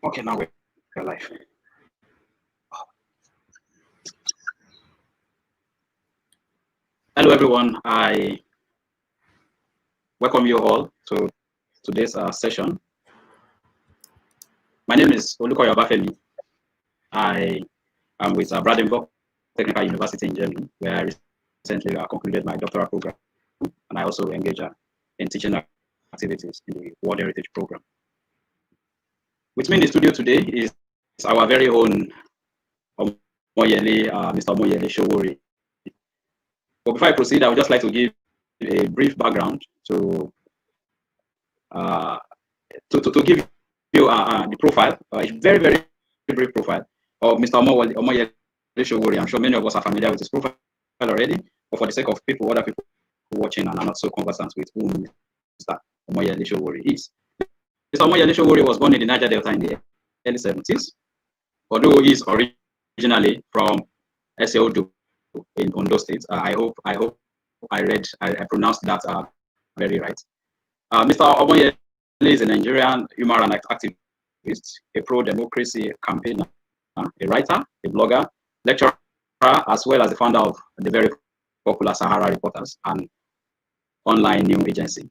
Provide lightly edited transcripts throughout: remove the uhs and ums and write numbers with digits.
Okay, now we're live. Hello, everyone. I welcome you all to today's session. My name is Olukoya Obafemi. I am with Brandenburg Technical University in Germany, where I recently concluded my doctoral program, and I also engage in teaching activities in the World Heritage Program. With me in the studio today is our very own Mr. Omoyele Sowore. But before I proceed, I would just like to give a brief background to give you the profile, a very, very brief profile of Mr. Omoyele Sowore. I'm sure many of us are familiar with his profile already, but for the sake of other people watching and are not so conversant with whom Mr. Omoyele Sowore is. Mr. Omoyele Sowore was born in the Niger Delta in the early 70s, although he is originally from Eseodo in Ondo State. I hope I pronounced that very right. Mr. Omoyele is a Nigerian human rights activist, a pro-democracy campaigner, a writer, a blogger, lecturer, as well as the founder of the very popular Sahara Reporters, an online news agency.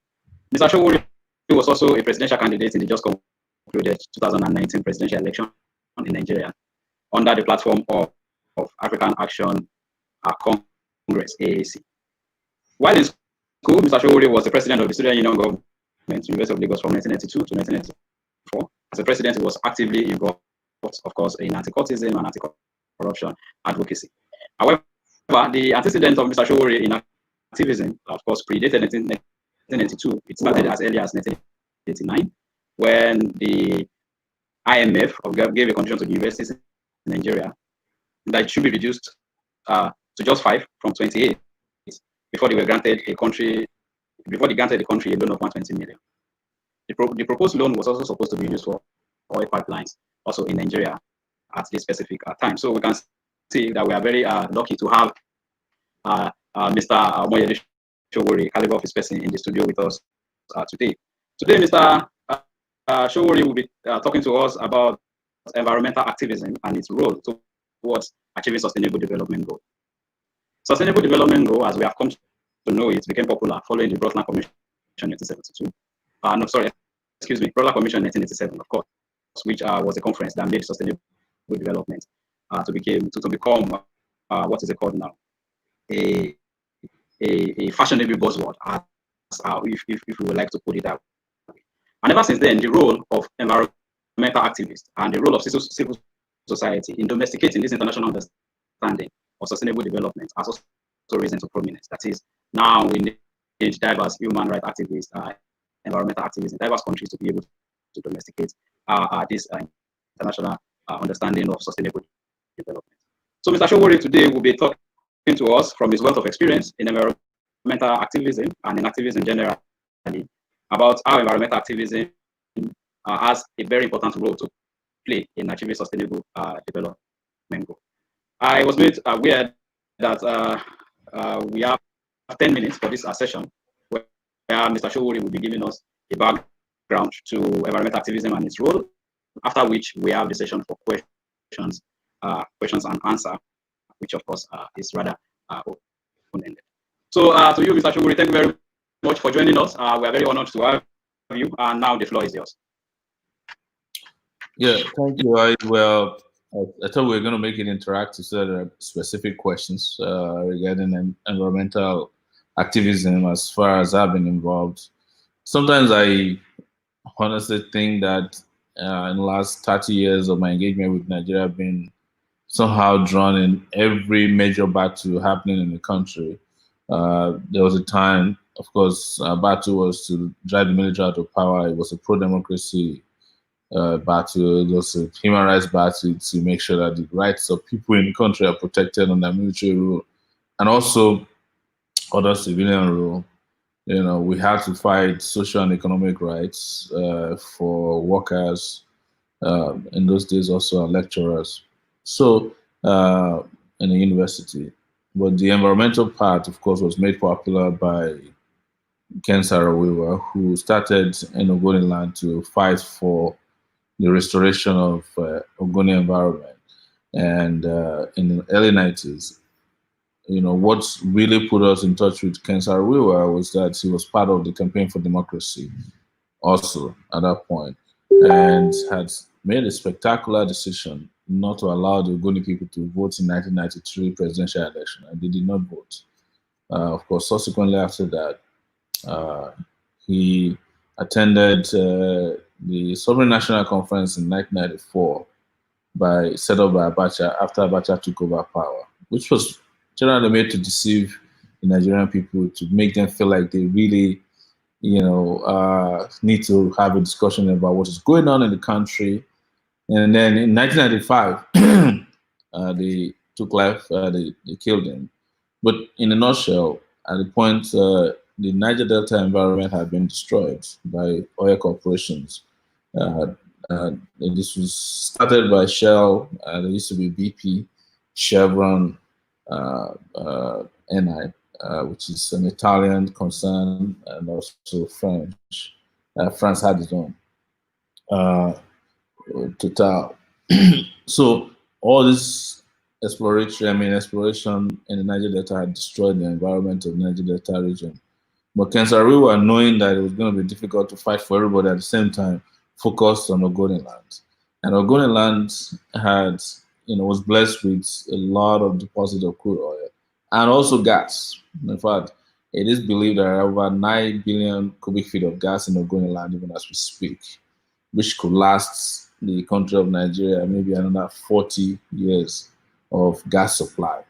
Mr. Sowore was also a presidential candidate in the just concluded 2019 presidential election in Nigeria under the platform of African Action Congress, AAC. While in school, Mr. Sowore was the president of the Student Union Government, University of Lagos, from 1992 to 1994. As a president, he was actively involved, of course, in anti-cultism and anti-corruption advocacy. However, the antecedent of Mr. Sowore in activism, of course, predated 1992. It started as early as 1989, when the IMF gave a condition to the universities in Nigeria that it should be reduced to just 5 from 28 before they were granted a country. Before they granted the country a loan of 120 million. The proposed loan was also supposed to be used for oil pipelines, also in Nigeria at this specific time. So we can see that we are very lucky to have Mr. Omoyele Sowore, caliber of his person, in the studio with us today. Today, Mr. Sowore will be talking to us about environmental activism and its role towards achieving sustainable development goals. Sustainable development goal, as we have come to know it, became popular following the Brundtland Commission 1972. Brundtland Commission 1987, of course, which was a conference that made sustainable development to become what is it called now? A fashionable buzzword, if we would like to put it that way. And ever since then, the role of environmental activists and the role of civil society in domesticating this international understanding of sustainable development has also risen to prominence. That is, now we need diverse human rights activists, environmental activists in diverse countries to be able to domesticate this international understanding of sustainable development. So Mr. Sowore today will be talking to us from his wealth of experience in environmental activism and in activism generally about how environmental activism has a very important role to play in achieving sustainable development goals. I was made aware that we have 10 minutes for this session, where Mr. Sowore will be giving us a background to environmental activism and its role, after which we have the session for questions and answer, which of course is rather open-ended. So to you, Mr. Sowore, thank you very much for joining us. We are very honored to have you, and now the floor is yours. Yeah, thank you. I thought we were going to make it interactive, so there are specific questions regarding environmental activism as far as I've been involved. Sometimes I honestly think that in the last 30 years of my engagement with Nigeria, I've been somehow drawn in every major battle happening in the country. There was a time, of course, our battle was to drive the military out of power. It was a pro-democracy battle, it was a human rights battle to make sure that the rights of people in the country are protected under military rule, and also other civilian rule. You know, we had to fight social and economic rights for workers, in those days also lecturers. So in the university, but the environmental part, of course, was made popular by Ken Saro-Wiwa, who started in Ogoniland to fight for the restoration of Ogoni environment. And in the early 90s, what really put us in touch with Ken Saro-Wiwa was that he was part of the Campaign for Democracy also at that point, and had made a spectacular decision not to allow the Ogoni people to vote in 1993 presidential election, and they did not vote. Of course, subsequently after that, he attended the Sovereign National Conference in 1994 set up by Abacha after Abacha took over power, which was generally made to deceive the Nigerian people, to make them feel like they really, need to have a discussion about what is going on in the country. And then in 1995, they took life, they killed him. But in a nutshell, at the point the Niger Delta environment had been destroyed by oil corporations. This was started by Shell, there used to be BP, Chevron, NI, which is an Italian concern, and also French. France had its own, Total. So all this exploration in the Niger Delta had destroyed the environment of the Niger Delta region. But Ken Saro-Wiwa, knowing that it was going to be difficult to fight for everybody at the same time, focused on Ogoni land. And Ogoni land had, was blessed with a lot of deposits of crude oil and also gas. In fact, it is believed there are over 9 billion cubic feet of gas in Ogoni land even as we speak, which could last the country of Nigeria maybe another 40 years of gas supply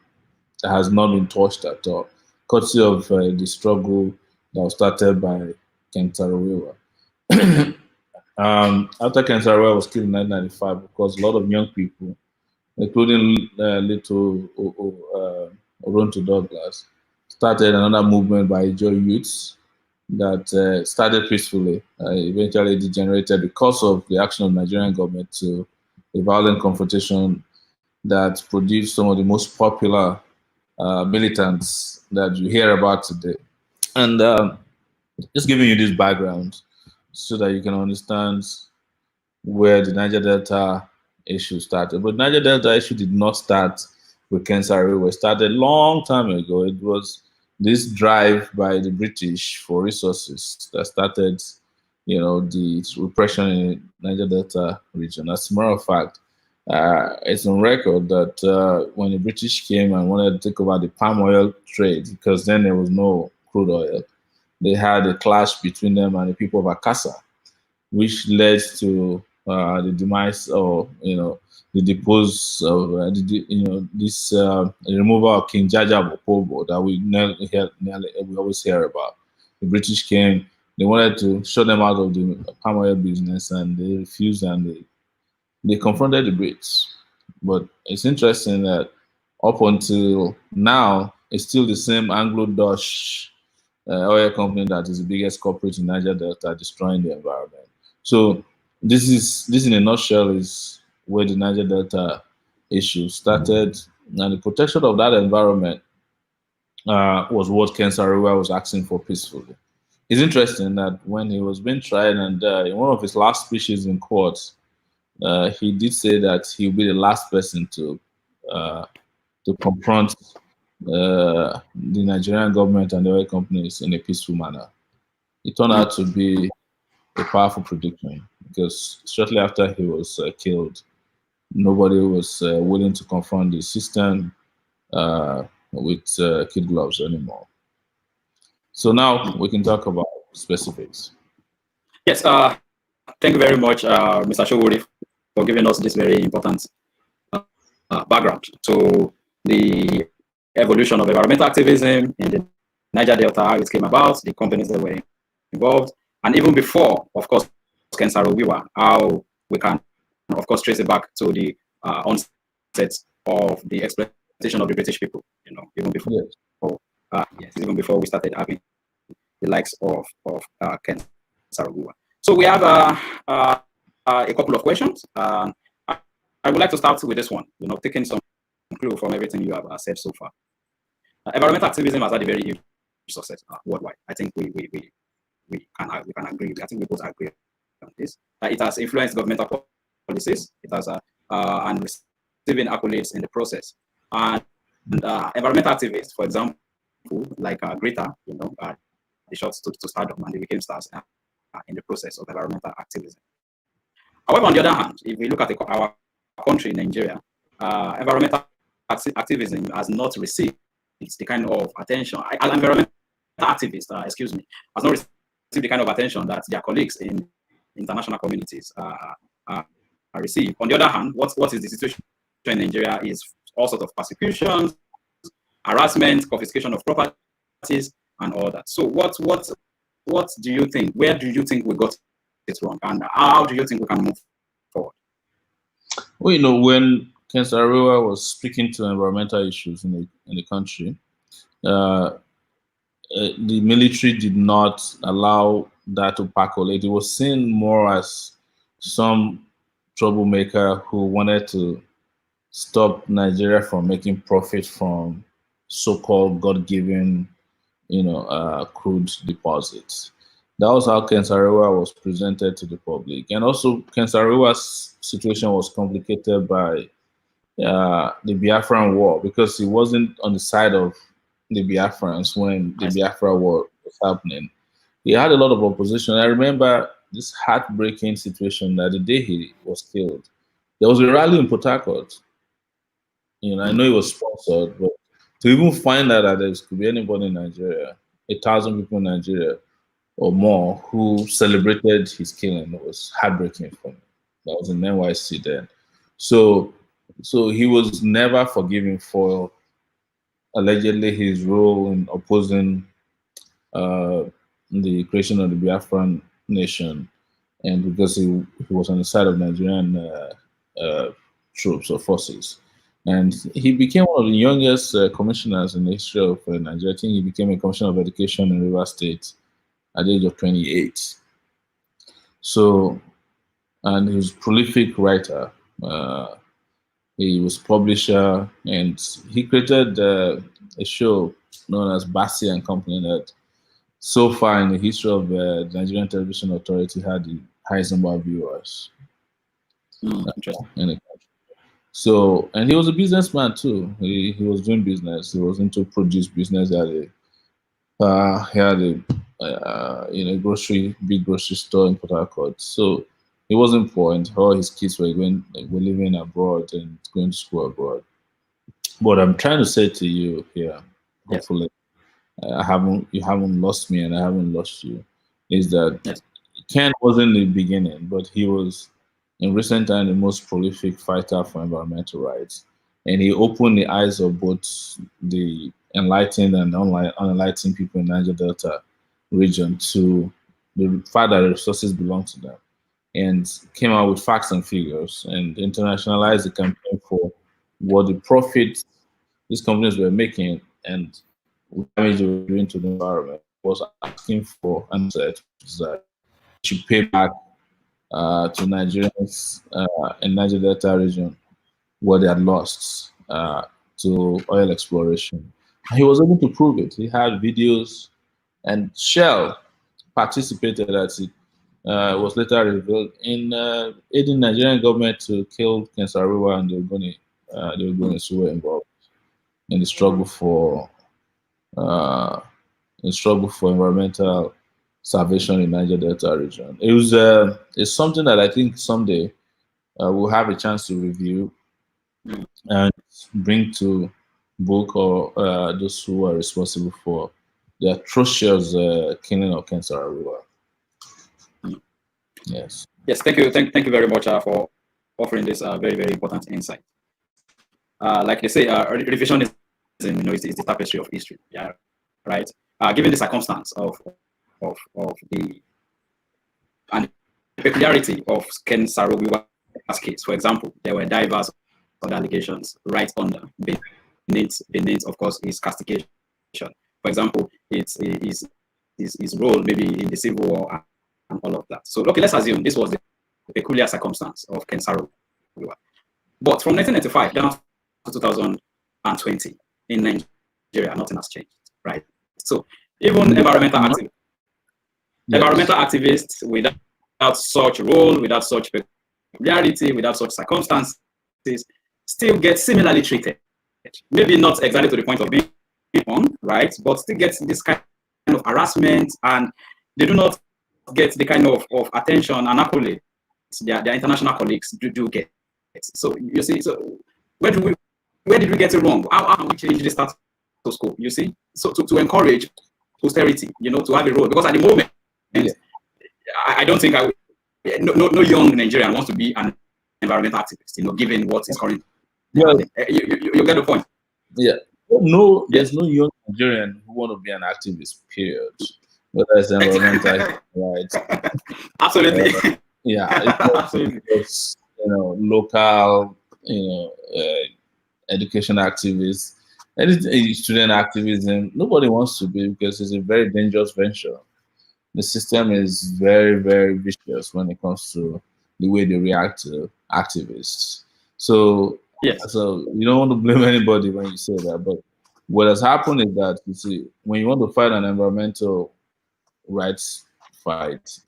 that has not been touched at all, courtesy of the struggle that was started by Ken Saro-Wiwa. After Ken Saro-Wiwa was killed in 1995, of course, a lot of young people, including little Oronto Douglas, started another movement by Ijo youths that started peacefully, eventually degenerated because of the action of the Nigerian government to a violent confrontation that produced some of the most popular militants that you hear about today. And just giving you this background so that you can understand where the Niger Delta issue started. But Niger Delta issue did not start with Ken Saro-Wiwa. It started a long time ago. It was this drive by the British for resources that started, the repression in Niger Delta region. As a matter of fact, it's on record that when the British came and wanted to take over the palm oil trade, because then there was no crude oil, they had a clash between them and the people of Akassa, which led to the demise or the depose of this removal of King Jaja Bopobo that we always hear about. The British came, they wanted to shut them out of the palm oil business, and they refused, and they confronted the Brits. But it's interesting that up until now, it's still the same Anglo-Dutch oil company that is the biggest corporate in Niger Delta, destroying the environment. So this in a nutshell is where the Niger Delta issue started, and the protection of that environment was what Ken Saro-Wiwa was asking for peacefully. It's interesting that when he was being tried, and in one of his last speeches in court, he did say that he'll be the last person to confront the Nigerian government and the oil companies in a peaceful manner. It turned out to be a powerful prediction, because shortly after he was killed, nobody was willing to confront the system with kid gloves anymore. So now we can talk about specifics. Yes, thank you very much, Mr. Sowore, for giving us this very important background to the evolution of environmental activism in the Niger Delta, how it came about, the companies that were involved, and even before, of course, Ken Saro-Wiwa, how we can, of course, trace it back to the onset of the exploitation of the British people, even before, even before we started having the likes of Ken Saro-Wiwa. So we have a couple of questions. I would like to start with this one, taking some clue from everything you have said so far. Environmental activism has had a very huge success worldwide. I think we can agree. I think we both agree on this. It has influenced governmental policies. It has and receiving accolades in the process. And environmental activists, for example, like Greta, they shot to stardom and they became stars in the process of environmental activism. However, on the other hand, if we look at our country, Nigeria, environmental activism has not received the kind of attention. Environmental activists, has not received the kind of attention that their colleagues in international communities receive. On the other hand, what is the situation in Nigeria is all sorts of persecutions, harassment, confiscation of properties, and all that. So what do you think? Where do you think we got it wrong, and how do you think we can move forward? Well, when Ken Saro-Wiwa was speaking to environmental issues in the country, the military did not allow that to percolate. It was seen more as some troublemaker who wanted to stop Nigeria from making profit from so-called God-given, crude deposits. That was how Ken Saro-Wiwa was presented to the public. And also, Ken Saro-Wiwa's situation was complicated by the Biafran War, because he wasn't on the side of the Biafrans when the Biafra War was happening. He had a lot of opposition. I remember this heartbreaking situation that the day he was killed, there was a rally in Port Harcourt. I know it was sponsored, but to even find out that there could be anybody in Nigeria, 1,000 people in Nigeria or more, who celebrated his killing, was heartbreaking for me. That was in NYC then. So he was never forgiven for allegedly his role in opposing the creation of the Biafran nation, and because he was on the side of Nigerian troops or forces. And he became one of the youngest commissioners in the history of Nigeria. I think he became a commissioner of education in Rivers State at the age of 28. So, and he was a prolific writer. He was publisher, and he created a show known as Bassi and Company that so far in the history of the Nigerian Television Authority had the highest number of viewers. Interesting. In the country. So, and he was a businessman too. He was doing business. He was into produce business. He had a big grocery store in Port Harcourt. So he wasn't poor, and all his kids were living abroad and going to school abroad. But I'm trying to say to you here, hopefully, you haven't lost me and I haven't lost you, is that Ken wasn't the beginning, but he was in recent time the most prolific fighter for environmental rights, and he opened the eyes of both the enlightened and unenlightened people in Niger Delta region to the fact that the resources belong to them, and came out with facts and figures and internationalized the campaign for what the profit these companies were making and damage they were doing to the environment. Was asking for answers that should pay back to Nigerians in Niger Delta region what they had lost to oil exploration. He was able to prove it. He had videos, and Shell participated as it was later revealed in aiding Nigerian government to kill Ken Saro-Wiwa and the Ogoni's who were involved in the struggle for environmental salvation in Niger Delta region. It's something that I think someday we'll have a chance to review and bring to book or those who are responsible for the atrocious killing of Ken Saro-Wiwa. Yes. Yes. Thank you very much for offering this very, very important insight. Like they say, revisionism, is the tapestry of history. Yeah. Right. Given the circumstance of the and the peculiarity of Ken Saro-Wiwa's case, for example, there were diverse other allegations right under beneath, of course, his castigation. For example, it's his role maybe in the Civil War and all of that. So, okay, let's assume this was the peculiar circumstance of Ken Saro-Wiwa. But from 1995 down to 2020 in Nigeria, nothing has changed, right? So, even environmental activists without such role, without such familiarity, without such circumstances, still get similarly treated. Maybe not exactly to the point of being on, right? But still get this kind of harassment, and they do not get the kind of attention and accolades their international colleagues do get. So you see, so where did we get it wrong? How can we change the status quo? You see, so to encourage posterity, to have a role, because at the moment, I don't think no young Nigerian wants to be an environmental activist, given what is currently happening. You get the point. Yeah. No, there's no young Nigerian who want to be an activist, period. Whether it's environmental, right? Absolutely. Absolutely. It's, local, education activists, any student activism. Nobody wants to be, because it's a very dangerous venture. The system is very, very vicious when it comes to the way they react to activists. So, so you don't want to blame anybody when you say that. But what has happened is that, you see, when you want to fight an environmental rights fight,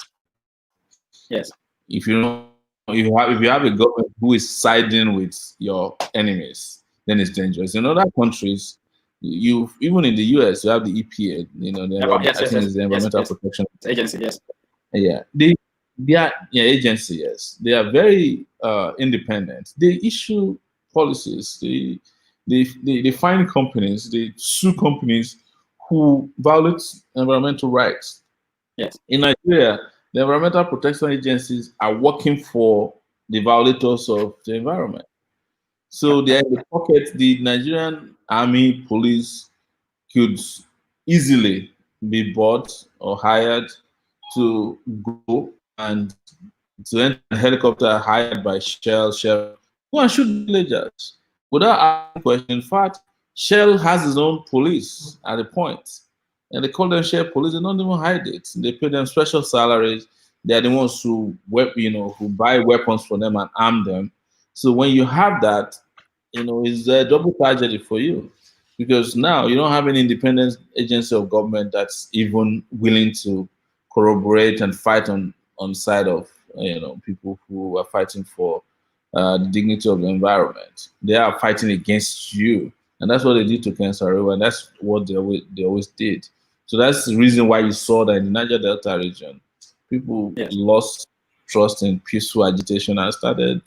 if you have a government who is siding with your enemies, then it's dangerous. In other countries, even in the US, you have the EPA, I think it's the Environmental Protection Agency. Yes. Yeah, they are agency. Yes, they are very independent. They issue policies. They find companies. They sue companies who violate environmental rights. Yes. In Nigeria, the environmental protection agencies are working for the violators of the environment. So they are in the pocket. The Nigerian army, police could easily be bought or hired to go and to enter a helicopter hired by Shell, go and shoot villagers without asking question. In fact, Shell has its own police at the point, and they call them Shell police. They don't even hide it. They pay them special salaries. They are the ones who who buy weapons for them and arm them. So when you have that, it's a double tragedy for you, because now you don't have an independent agency of government that's even willing to corroborate and fight on side of people who are fighting for the dignity of the environment. They are fighting against you, and that's what they did to Ken Saro-Wiwa, and that's what they always did. So that's the reason why you saw that in the Niger Delta region, people lost trust in peaceful agitation and started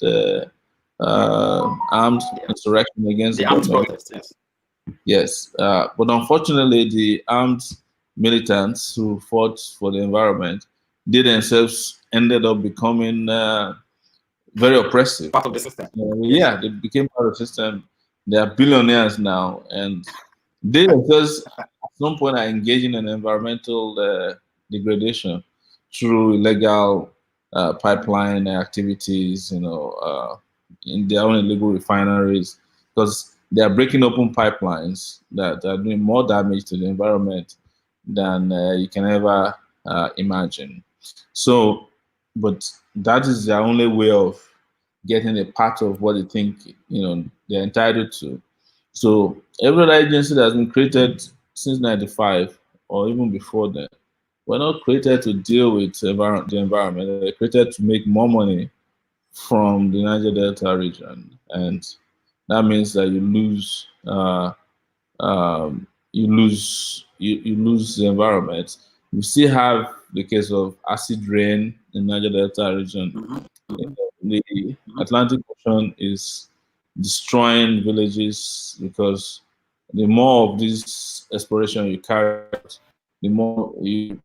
armed insurrection against the armed government. Protest, Yes, but unfortunately, the armed militants who fought for the environment, they themselves ended up becoming very oppressive. Part of the system. Yeah, they became part of the system. They are billionaires now, and they themselves at some point are engaging in environmental degradation through illegal pipeline activities, in their own illegal refineries, because they are breaking open pipelines that are doing more damage to the environment than you can ever imagine. So, but that is their only way of getting a part of what they think they're entitled to. So every other agency that has been created since '95 or even before then were not created to deal with the environment. They're created to make more money from the Niger Delta region, and that means that you lose you lose the environment. We still have the case of acid rain in Niger Delta region. The Atlantic Ocean is destroying villages, because the more of this exploration you carry out, the more you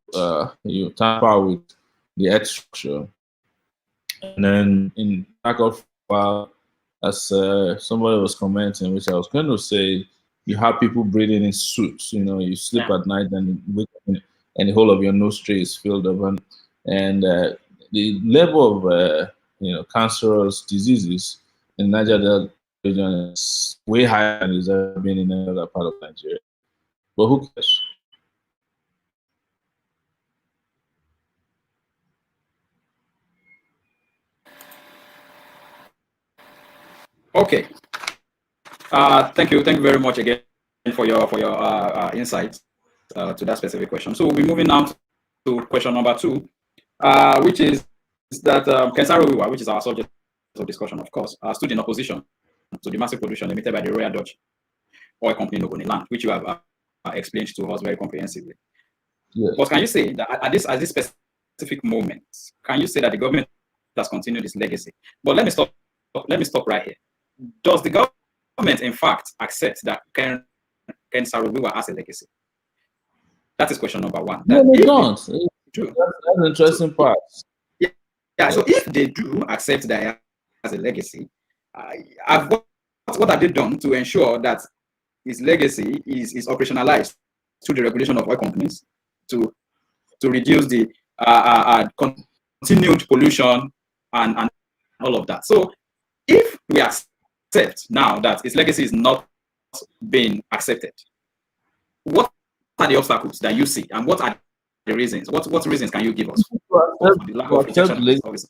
tamper with the earth structure. And then in back of while, as somebody was commenting, which I was going to say, you have people breathing in suits. You sleep at night and wake up and the whole of your nostril is filled up, and the level of cancerous diseases in Niger Delta region is way higher than it's ever been in any other part of Nigeria. But who cares? Okay. Thank you very much again for your insights to that specific question. So we'll be moving now to question number 2, which is that Ken Saro-Wiwa, which is our subject of discussion, of course, stood in opposition to the massive pollution emitted by the Royal Dutch oil company in Ogoniland, which you have explained to us very comprehensively. Yes. But can you say that at this specific moment, can you say that the government has continued this legacy? But let me stop right here. Does the government, in fact, accept that Ken Saro-Wiwa has a legacy? That is question number one. No, they don't. That's the interesting part. Yeah. So if they do accept that he has a legacy, what have they done to ensure that his legacy is operationalized through the regulation of oil companies to reduce the continued pollution and all of that? So if we accept now that his legacy is not being accepted, what are the obstacles that you see, and what are the reasons? What reasons can you give us for the lack of rejection of this policy?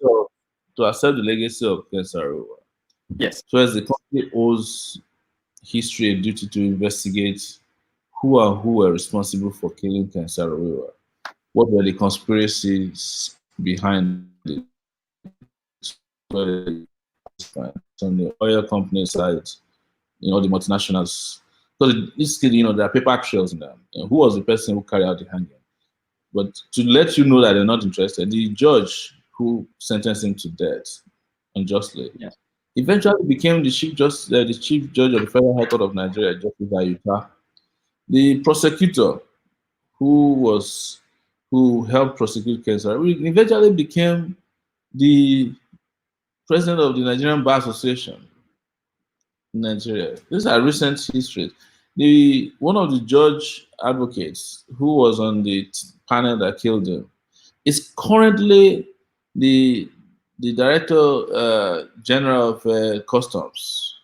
To accept the legacy of Ken Saro-Wiwa? Yes. So as the country owes history a duty to investigate who and who were responsible for killing Ken Saro-Wiwa. What were the conspiracies behind it? On the oil company side, the multinationals. Because this kid, there are paper trails in them. Who was the person who carried out the hanging? But to let you know that they're not interested, the judge who sentenced him to death unjustly, eventually became the chief judge of the Federal High Court of Nigeria, Justice Ayuta. The prosecutor who helped prosecute Ken Saro-Wiwa eventually became the president of the Nigerian Bar Association in Nigeria. These are recent histories. One of the judge advocates who was on the panel that killed him is currently the director general of customs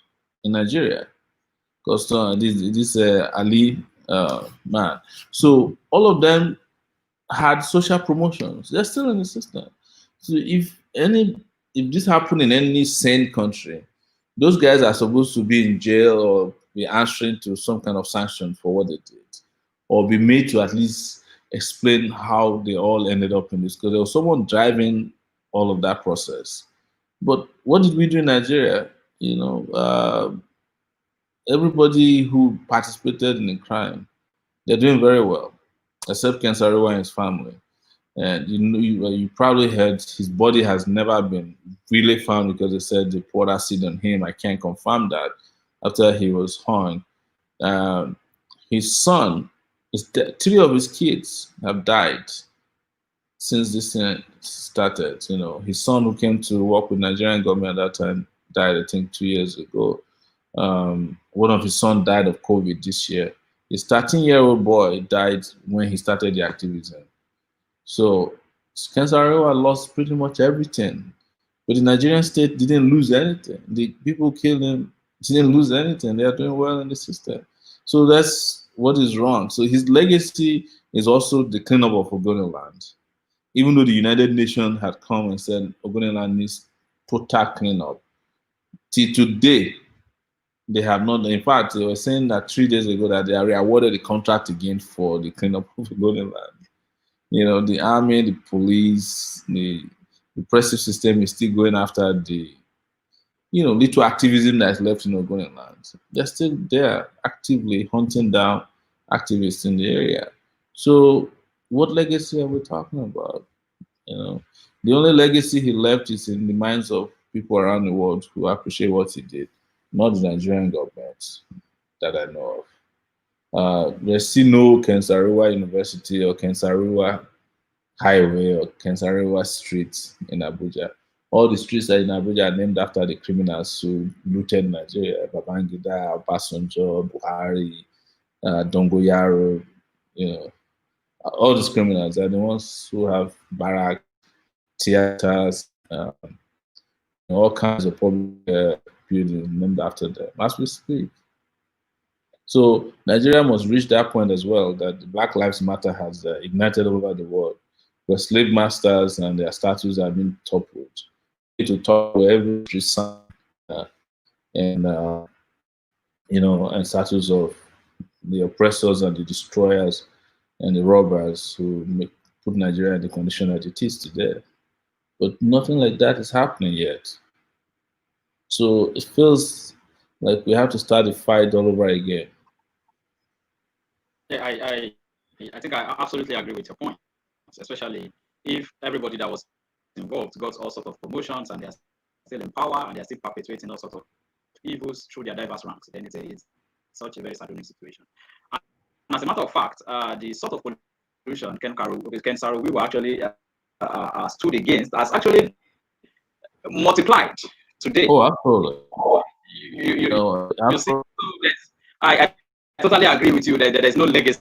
in Nigeria. This Ali man. So all of them had social promotions. They're still in the system. So if this happened in any sane country, those guys are supposed to be in jail or be answering to some kind of sanction for what they did, or be made to at least explain how they all ended up in this. Because there was someone driving all of that process. But what did we do in Nigeria? Everybody who participated in the crime, they're doing very well, except Ken Saro-Wiwa and his family. And you probably heard his body has never been really found because they said they poured acid on him. I can't confirm that. After he was hung, his son, three of his kids have died since this thing started. His son, who came to work with Nigerian government at that time, died, I think, 2 years ago. One of his sons died of COVID this year. His 13-year-old boy died when he started the activism. So Ken Saro-Wiwa lost pretty much everything. But the Nigerian state didn't lose anything. The people killed him didn't lose anything. They are doing well in the system. So that's what is wrong. So his legacy is also the cleanup of Ogoniland. Even though the United Nations had come and said Ogoniland needs total cleanup, till today, they have not. In fact, they were saying that 3 days ago that they are awarded the contract again for the cleanup of Ogoniland. The army, the police, the repressive system is still going after the, little activism that's left in Ogoniland. They're still there actively hunting down activists in the area. So what legacy are we talking about? The only legacy he left is in the minds of people around the world who appreciate what he did, not the Nigerian government that I know of. There's still no Ken Saro-Wiwa University or Ken Saro-Wiwa Highway or Ken Saro-Wiwa Street in Abuja. All the streets in Abuja are named after the criminals who looted Nigeria: Babangida, Obasanjo, Buhari, Dongoyaro. All these criminals are the ones who have barracks, theaters, all kinds of public buildings named after them as we speak. So Nigeria must reach that point as well, that the Black Lives Matter has ignited all over the world, where slave masters and their statues are being toppled. We need to topple every sign and statues of the oppressors and the destroyers and the robbers who put Nigeria in the condition that it is today. But nothing like that is happening yet. So it feels like we have to start the fight all over again. Yeah, I think I absolutely agree with your point, especially if everybody that was involved got all sorts of promotions and they're still in power and they're still perpetuating all sorts of evils through their diverse ranks, then it's such a very saddening situation. And as a matter of fact, the sort of pollution Ken Saro-Wiwa actually stood against has actually multiplied today. Oh, absolutely. You see, so I totally agree with you that there's no legacy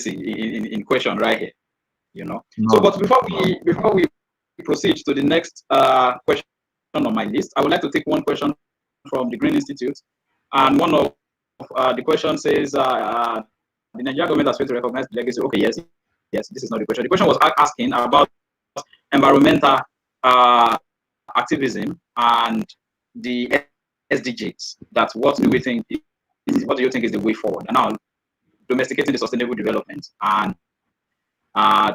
in question right here. So, but before we proceed to the next question on my list, I would like to take one question from the Green Institute, and one of the question says, the Nigerian government has failed to recognize the legacy. Okay, yes, this is not the question. The question was asking about environmental activism and the SDGs. That's what do we think? What do you think is the way forward? And now, domesticating the sustainable development and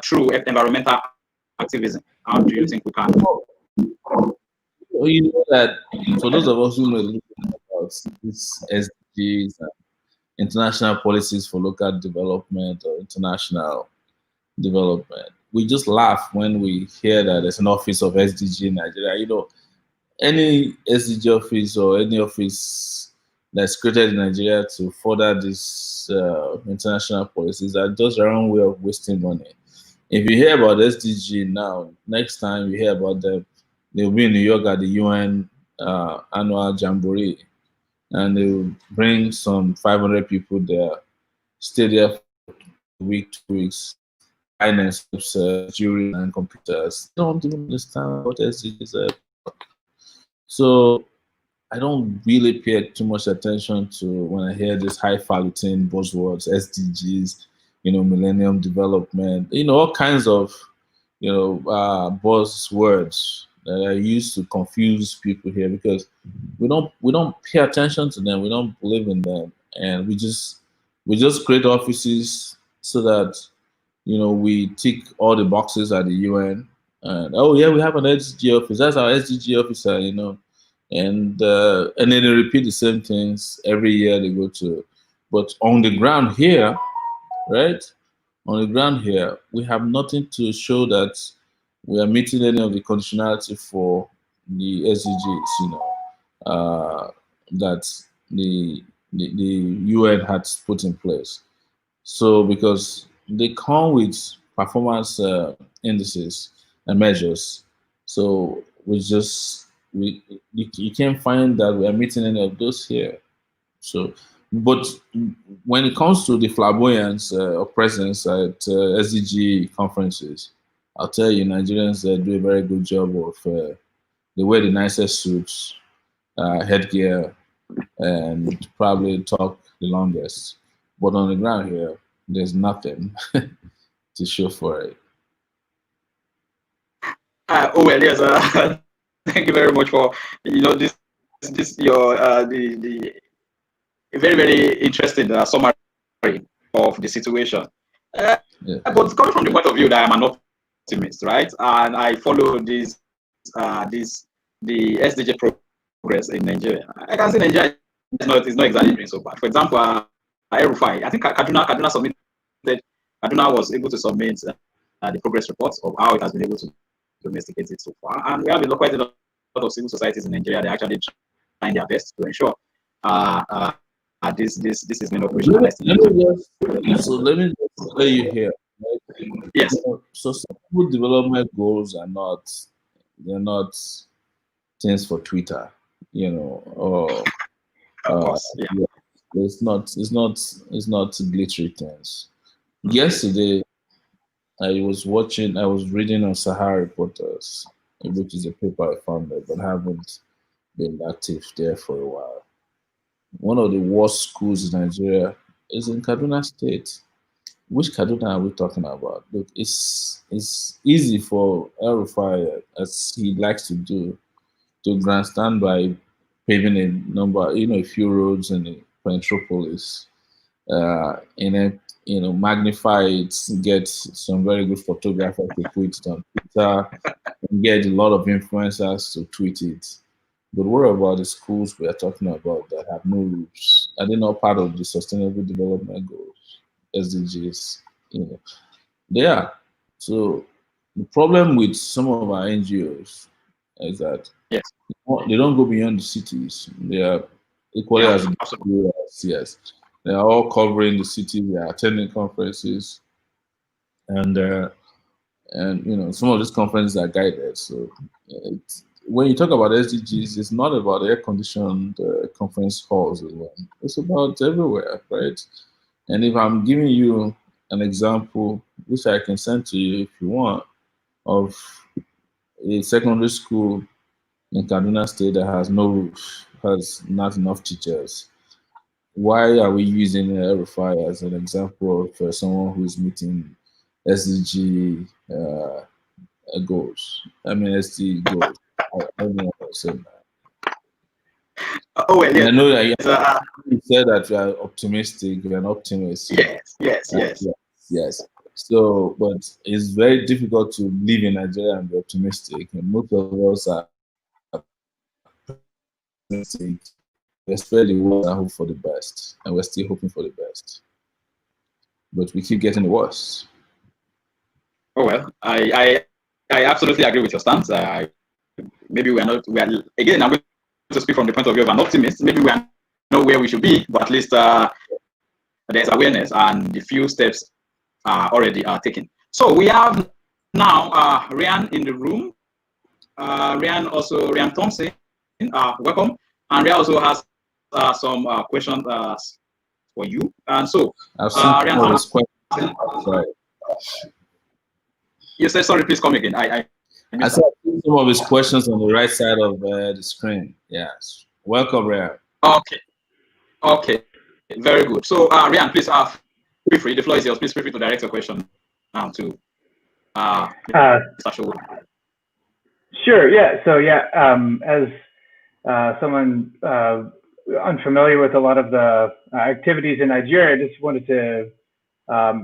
through environmental activism. How do you think we can? Well, you know that for those of us who know a little bit about these SDGs and international policies for local development or international development, we just laugh when we hear that there's an office of SDG in Nigeria. Any SDG office or any office that's created in Nigeria to further these international policies are just their own way of wasting money. If you hear about SDG now, next time you hear about them, they'll be in New York at the UN annual jamboree, and they'll bring some 500 people there, stay there for a week, 2 weeks, buy themselves jewelry and computers. They don't even understand what SDGs are. So I don't really pay too much attention to when I hear these highfalutin buzzwords, SDGs, Millennium Development, all kinds of, buzzwords that are used to confuse people here because we don't pay attention to them, we don't believe in them, and we just create offices so that we tick all the boxes at the UN. And oh yeah, we have an SDG office. That's our SDG officer, and then they repeat the same things every year they go to. But on the ground here, right? On the ground here, we have nothing to show that we are meeting any of the conditionality for the SDGs. That the UN had put in place. So because they come with performance indices and measures, so you can't find that we are meeting any of those here. So, but when it comes to the flamboyance of presence at SDG conferences, I'll tell you, Nigerians do a very good job of they wear the nicest suits, headgear, and probably talk the longest. But on the ground here, there's nothing to show for it. Oh well, yes. Thank you very much for this your the very very interesting summary of the situation. Yeah. But coming from the point of view that I'm an optimist, right, and I follow the SDG progress in Nigeria, I can see Nigeria is not exactly doing so bad. For example, Erufai, I think Kaduna submitted. Kaduna was able to submit the progress reports of how it has been able to domesticate it so far, and we have quite a lot of civil societies in Nigeria. They're actually trying their best to ensure this is being operationalized. Let me just let you hear. Right? Yes. Sustainable development goals they're not things for Twitter, or Of course, yeah. yeah, it's not glittery things. Yesterday I was reading on Sahara Reporters, which is a paper I founded but haven't been active there for a while. One of the worst schools in Nigeria is in Kaduna State. Which Kaduna are we talking about? Look, it's easy for El Rufai, as he likes to do, to grandstand by paving a few roads in the metropolis, and then magnify it, get some very good photographers to put it on Twitter, and get a lot of influencers to tweet it. But what about the schools we are talking about that have no roofs? Are they not part of the Sustainable Development Goals, SDGs? You know, they are. So the problem with some of our NGOs is that Yes. they don't go beyond the cities. They are equally Yeah. as Absolutely. good as yes. They are all covering the city. They are attending conferences, and some of these conferences are guided. So when you talk about SDGs, it's not about air-conditioned conference halls alone. It's about everywhere, right? And if I'm giving you an example, which I can send to you if you want, of a secondary school in Kaduna State that has no roof, has not enough teachers. Why are we using El-Rufai as an example of someone who's meeting SDG goals? I mean, SD goals. I don't know how to say that. Oh well, And I yes. know that you said that you are optimistic, you're an optimist, Yes, yes, yes. yes, yes. So, but it's very difficult to live in Nigeria and be optimistic. And most of us are pessimistic. We expect the worst and hope for the best, and we're still hoping for the best. But we keep getting the worst. Oh well, I absolutely agree with your stance. Maybe we are not. We are again. I'm going to speak from the point of view of an optimist. Maybe we are not where we should be, but at least there's awareness and the few steps are already taken. So we have now Ryan in the room. Ryan Thompson, welcome. And Ryan also has some questions for you. And so, I've seen Ryan some of his Thompson, questions. Sorry. you said sorry. Please come again. I I missed said that. I've seen some of his questions on the right side of the screen. Yes. Welcome, Ryan. Okay. Okay. Very good. So, Ryan, please feel free. The floor is yours. Please feel free to direct your question now to Mr. Sowore. Sure. Yeah. So yeah, as someone unfamiliar with a lot of the activities in Nigeria, I just wanted to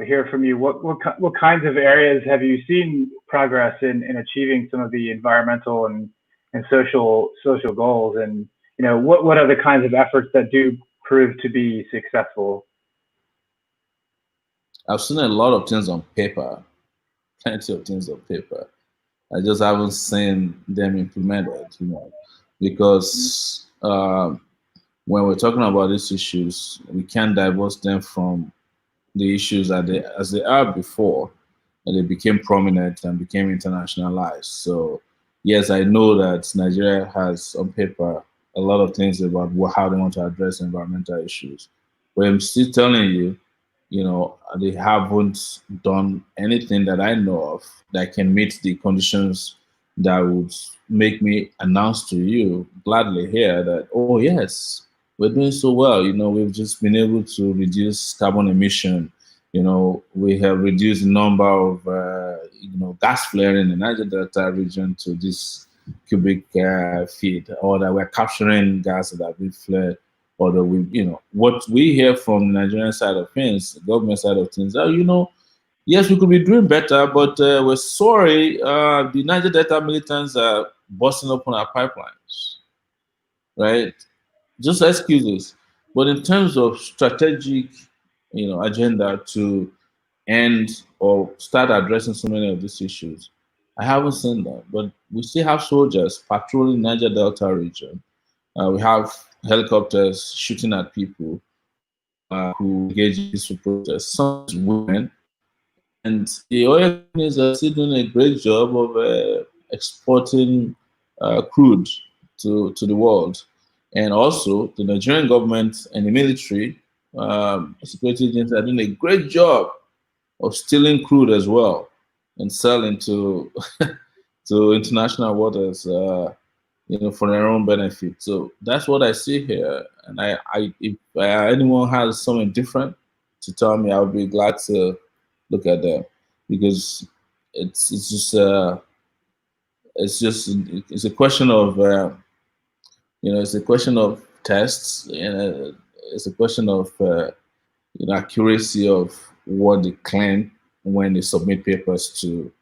hear from you. What kinds of areas have you seen progress in achieving some of the environmental and social goals, and what are the kinds of efforts that do prove to be successful? I've seen a lot of things on paper, plenty of things on paper. I just haven't seen them implemented, because when we're talking about these issues, we can't divorce them from the issues as they are before, and they became prominent and became internationalized. So, yes, I know that Nigeria has on paper a lot of things about how they want to address environmental issues. But I'm still telling you, they haven't done anything that I know of that can meet the conditions that would make me announce to you gladly here that, oh, yes, we're doing so well. We've just been able to reduce carbon emission. We have reduced the number of, gas flaring in the Niger Delta region to this cubic feet, or that we're capturing gas that have been flared, or that what we hear from the Nigerian side of things, the government side of things, yes, we could be doing better, but we're sorry, the Niger Delta militants are busting up on our pipelines, right? Just excuses. But in terms of strategic, agenda to end or start addressing so many of these issues, I haven't seen that. But we still have soldiers patrolling Niger Delta region. We have helicopters shooting at people who engage in peaceful protests. Some women, and the oil companies are still doing a great job of exporting crude to the world. And also, the Nigerian government and the military, security agencies are doing a great job of stealing crude as well and selling to to international waters, for their own benefit. So that's what I see here. And if anyone has something different to tell me, I would be glad to look at them, because it's a question of it's a question of tests, it's a question of accuracy of what they claim when they submit papers to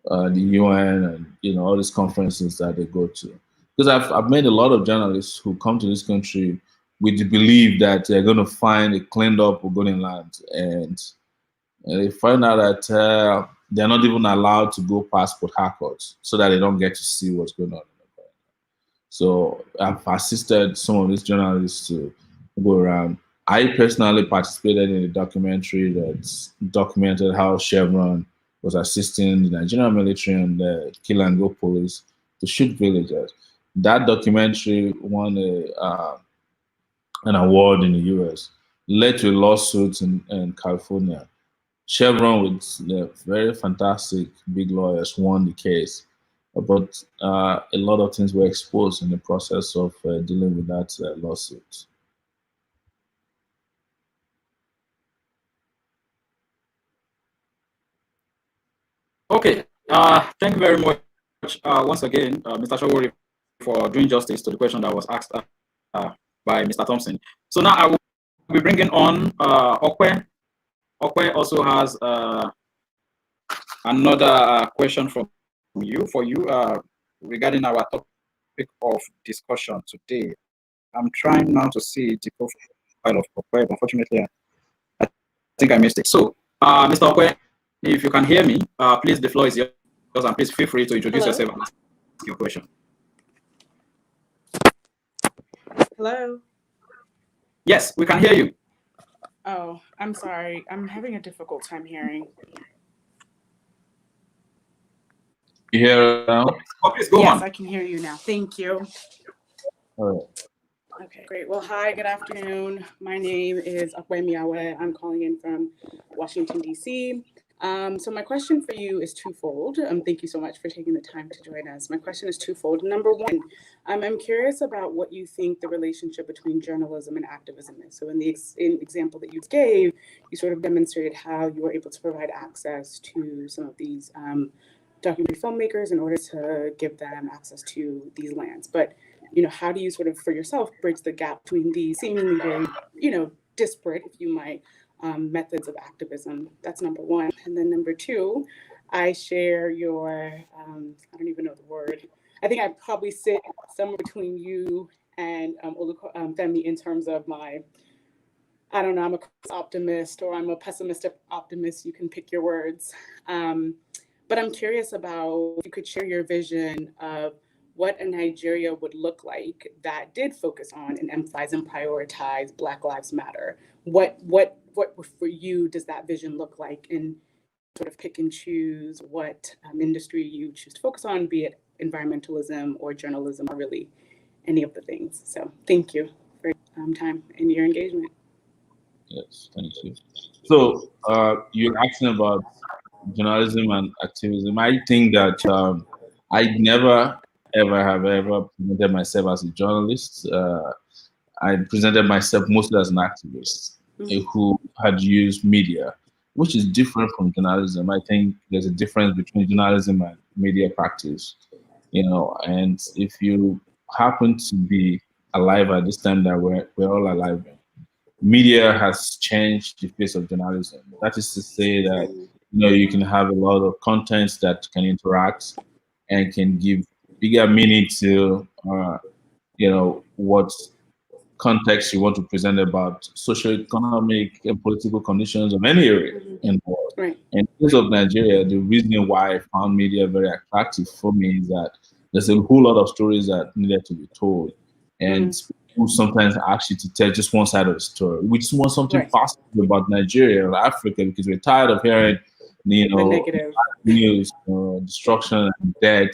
the UN and all these conferences that they go to. because I've met a lot of journalists who come to this country with the belief that they're going to find a cleaned up Ogonian land, and they find out that they're not even allowed to go past Port Harcourt, so that they don't get to see what's going on. So I've assisted some of these journalists to go around. I personally participated in a documentary that documented how Chevron was assisting the Nigerian military and the kill and go police to shoot villagers. That documentary won an award in the US, led to a lawsuit in California. Chevron, with the very fantastic big lawyers, won the case, but a lot of things were exposed in the process of dealing with that lawsuit. Okay, thank you very much once again, Mr. Sowore, for doing justice to the question that was asked by Mr. Thompson. So now I will be bringing on Okwe. Okwe also has another question for you regarding our topic of discussion today. I'm trying now to see the profile of Okwe. Unfortunately, I think I missed it. So, Mr. Okwe, if you can hear me, please, the floor is yours, and please feel free to introduce yourself and ask your question. Hello? Yes, we can hear you. Oh, I'm sorry. I'm having a difficult time hearing. You hear now? Oh, please go Yes, on. I can hear you now. Thank you. All right. Okay, great. Well, hi, good afternoon. My name is Omoyele. I'm calling in from Washington, D.C. So my question for you is twofold. Thank you so much for taking the time to join us. My question is twofold. Number one, I'm curious about what you think the relationship between journalism and activism is. So in the example that you gave, you sort of demonstrated how you were able to provide access to some of these documentary filmmakers in order to give them access to these lands. But how do you sort of, for yourself, bridge the gap between these seemingly very, disparate, if you might, methods of activism? That's number one. And then number two, I share your, I don't even know the word. I think I probably sit somewhere between you and Femi in terms of my, I don't know, I'm a optimist or I'm a pessimistic optimist. You can pick your words. But I'm curious about if you could share your vision of what a Nigeria would look like that did focus on and emphasize and prioritize Black Lives Matter. What for you does that vision look like, and sort of pick and choose what industry you choose to focus on, be it environmentalism or journalism or really any of the things. So thank you for your time and your engagement. Yes, thank you. So you're asking about journalism and activism. I think that I never ever presented myself as a journalist. I presented myself mostly as an activist who had used media, which is different from journalism. I think there's a difference between journalism and media practice, and if you happen to be alive at this time that we're all alive in, media has changed the face of journalism. That is to say that you can have a lot of content that can interact and can give bigger meaning to what context you want to present about socio-economic and political conditions of any area in the world. Right. In case of Nigeria, the reason why I found media very attractive for me is that there's a whole lot of stories that needed to be told, and people sometimes ask you to tell just one side of the story. We just want something positive about Nigeria or Africa because we're tired of hearing, the negative news, destruction and death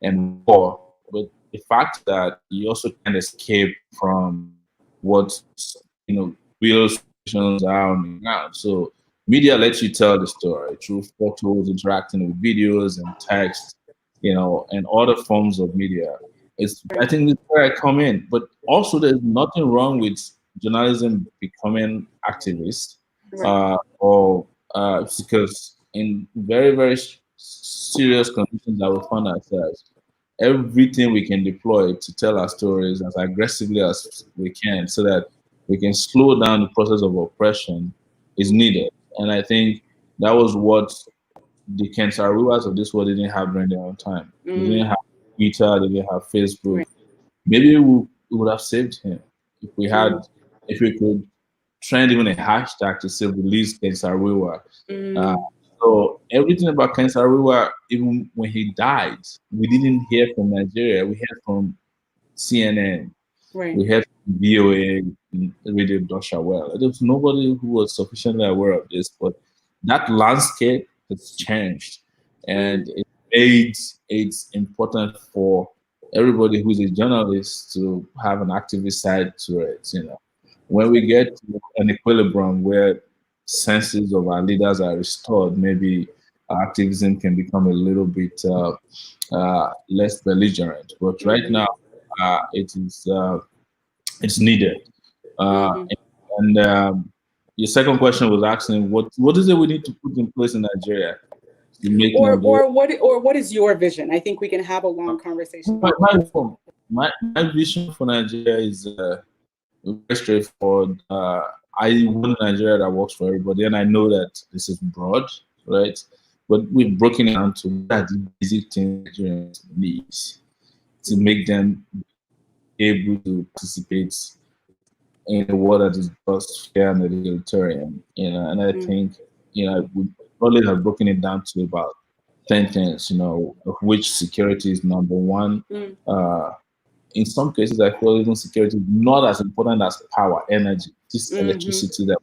and war. But the fact that you also can escape from what real situations are on the ground. So media lets you tell the story through photos, interacting with videos and text, and other forms of media. I think it's where I come in. But also there's nothing wrong with journalism becoming activist, because in very, very serious conditions that we find ourselves, everything we can deploy to tell our stories as aggressively as we can so that we can slow down the process of oppression is needed. And I think that was what the Ken Saro-Wiwas of this world didn't have during their own time. They didn't have Twitter, they didn't have Facebook. maybe we would have saved him if we had, if we could trend even a hashtag to say release Ken Saro-Wiwa. So everything about Ken Saro-Wiwa, even when he died, we didn't hear from Nigeria. We heard from CNN. Right. We heard from VOA, Radio Deutsche Welle. There was nobody who was sufficiently aware of this, but that landscape has changed, and it made it important for everybody who's a journalist to have an activist side to it. You know, when we get to an equilibrium where senses of our leaders are restored, maybe activism can become a little bit less belligerent. But right now, it is it's needed. And your second question was asking what is it we need to put in place in Nigeria to make what is your vision? I think we can have a long conversation. My vision for Nigeria is very straightforward. I want a Nigeria that works for everybody, and I know that this is broad, right? But we've broken it down to what are the basic things Nigerians need to make them able to participate in a world that is just fair and egalitarian, you know. And I think, you know, we probably have broken it down to about 10 things, you know, of which security is number one. In some cases, I feel even security is not as important as power, energy, just electricity that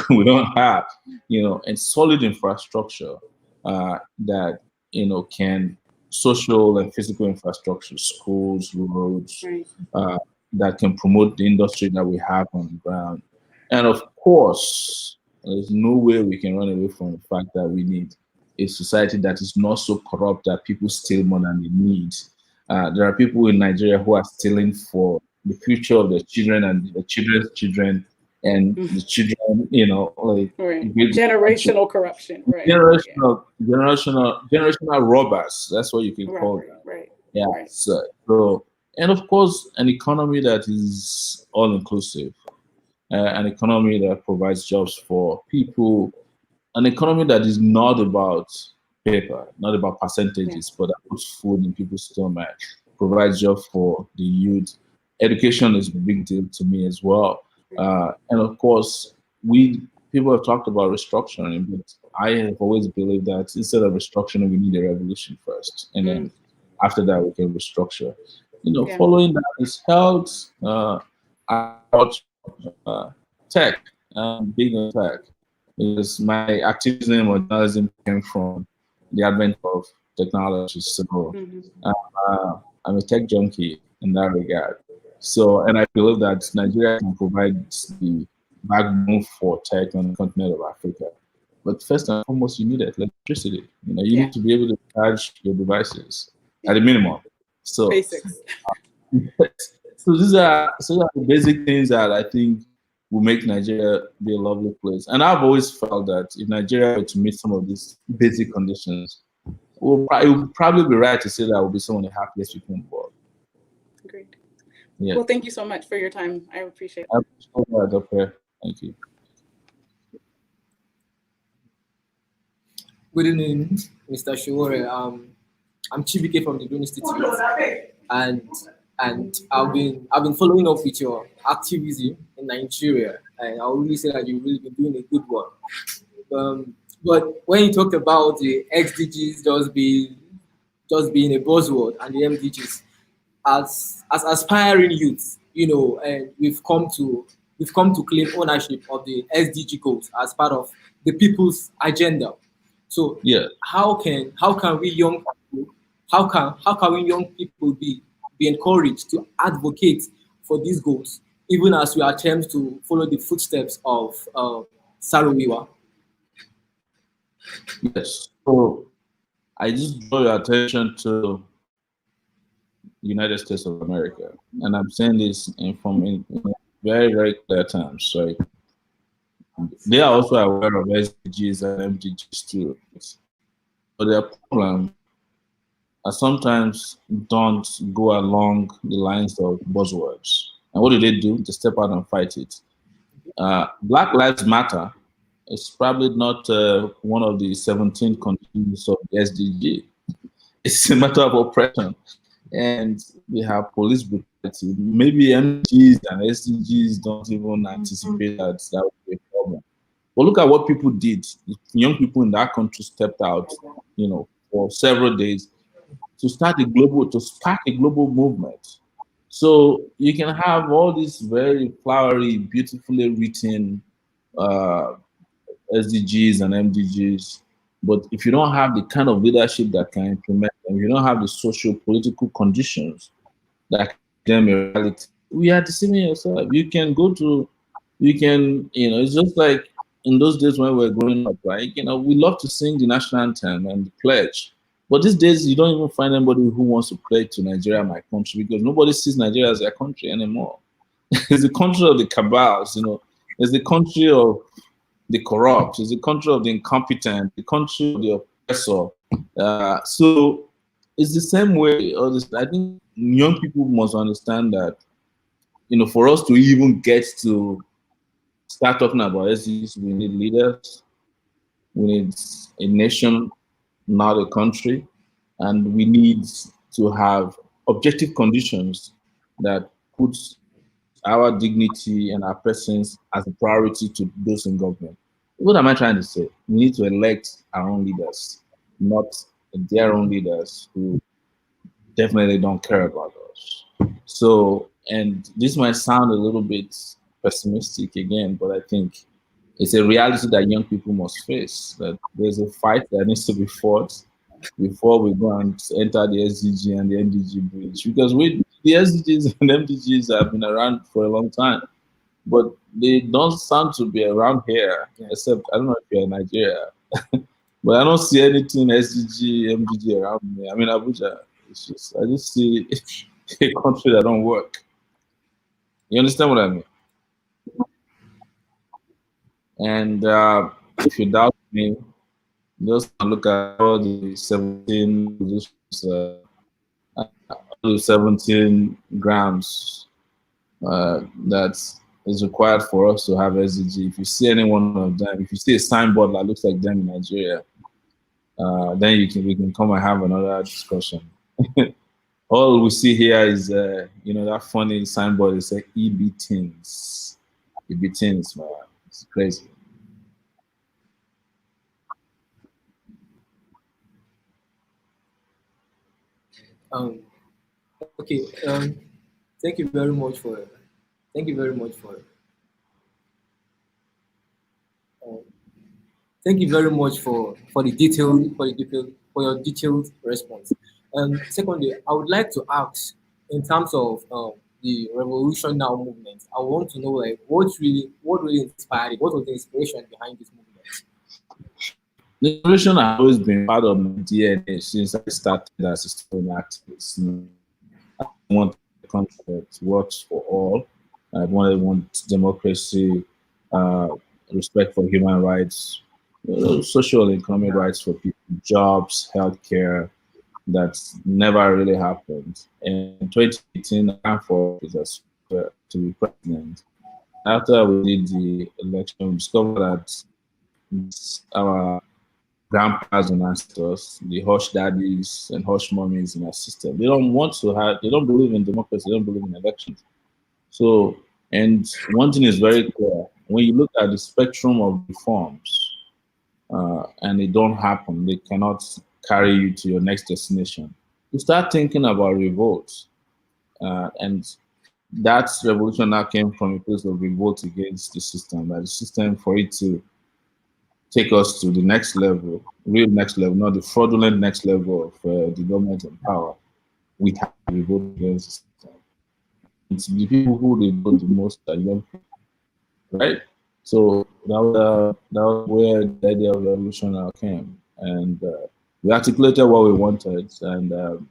we don't have, you know, and solid infrastructure that, you know, can social and physical infrastructure, schools, roads, that can promote the industry that we have on the ground. And of course, there's no way we can run away from the fact that we need a society that is not so corrupt that people steal more than they need. There are people in Nigeria who are stealing for the future of their children and the children's children and the children, you know, like generational corruption, generational robbers. That's what you can call them. Yeah. So, and of course, an economy that is all inclusive, an economy that provides jobs for people, an economy that is not about paper, not about percentages, but that puts food in people's stomach, provides jobs for the youth. Education is a big deal to me as well. And of course, people have talked about restructuring, but I have always believed that instead of restructuring, we need a revolution first, and then after that we can restructure. You know, following that is health, tech, big on tech, because my activism or journalism came from the advent of technology. So I'm a tech junkie in that regard. So, and I believe that Nigeria can provide the backbone for tech on the continent of Africa. But first and foremost, you need electricity. You know, you need to be able to charge your devices at a minimum. So, basics. So these are the basic things that I think will make Nigeria be a lovely place. And I've always felt that if Nigeria were to meet some of these basic conditions, it would probably be right to say that will be some of the happiest people in the world. Great. Yeah. Well, thank you so much for your time. I appreciate it. Thank you. Good evening, Mr. Sowore. I'm Chibike from the Green Institute, and I've been following up with your activism in Nigeria, and I will really say that you've really been doing a good work. But when you talked about the SDGs just being a buzzword and the MDGs, as aspiring youths, you know, and we've come to claim ownership of the SDG goals as part of the people's agenda. So how can we young people be encouraged to advocate for these goals, even as we attempt to follow the footsteps of Saro-Wiwa? Yes. So I just draw your attention to the United States of America, and I'm saying this in very, very clear terms. Right? They are also aware of SDGs and MDGs too, but their problem sometimes don't go along the lines of buzzwords. And what do? They step out and fight it. Black Lives Matter is probably not one of the 17 conditions of the SDG. It's a matter of oppression. and we have police brutality. Maybe MDGs and SDGs don't even anticipate that that would be a problem. But look at what people did. Young people in that country stepped out, for several days to spark a global movement. So you can have all these very flowery, beautifully written uh, SDGs and MDGs, but if you don't have the kind of leadership that can implement them, you don't have the social political conditions that can make them a reality, we are deceiving yourself. It's just like in those days when we were growing up, right? We love to sing the national anthem and the pledge. But these days, you don't even find anybody who wants to pledge to Nigeria, my country, because nobody sees Nigeria as their country anymore. It's the country of the cabals, It's the country of the corrupt. It's the country of the incompetent, the country of the oppressor. So it's the same way. I think young people must understand that, for us to even get to start talking about SDGs, we need leaders, we need a nation, not a country, and we need to have objective conditions that puts our dignity and our presence as a priority to those in government. What am I trying to say? We need to elect our own leaders, not their own leaders who definitely don't care about us. So, and this might sound a little bit pessimistic again, but I think it's a reality that young people must face, that there's a fight that needs to be fought before we go and enter the SDG and the MDG bridge. Because the SDGs and MDGs have been around for a long time, but they don't sound to be around here, except, I don't know if you're in Nigeria, but I don't see anything SDG, MDG around me. I mean, Abuja, I just see a country that don't work. You understand what I mean? And if you doubt me, just look at all the 17 positions, all the 17 grams that is required for us to have SDG. If you see any one of them, if you see a signboard that looks like them in Nigeria, then we can come and have another discussion. All we see here is, that funny signboard. It's like EB Tins. EB Tins, man. It's crazy. Okay. Thank you very much for. Thank you very much for. Thank you very much for your detailed response. Secondly, I would like to ask, in terms of the Revolution Now movement, I want to know, like, what really inspired it? What was the inspiration behind this movement? The revolution has always been part of my DNA since I started as a student activist. I want a country that works for all. I want democracy, respect for human rights, social and economic rights for people, jobs, healthcare. That's never really happened. And in 2018, I ran for office to be president. After we did the election, we discovered that our grandpas and ancestors, the hush daddies and hush mummies in our system, they don't believe in democracy, they don't believe in elections. So, and one thing is very clear: when you look at the spectrum of reforms, and they don't happen, they cannot carry you to your next destination. You start thinking about revolt, and that revolution now came from a place of revolt against the system. That the system, for it to take us to the next level, real next level, not the fraudulent next level of the government in power, we have to revolt against the system. It's the people who revolt the most are young people, right? So that was where the idea of revolution came, and we articulated what we wanted, and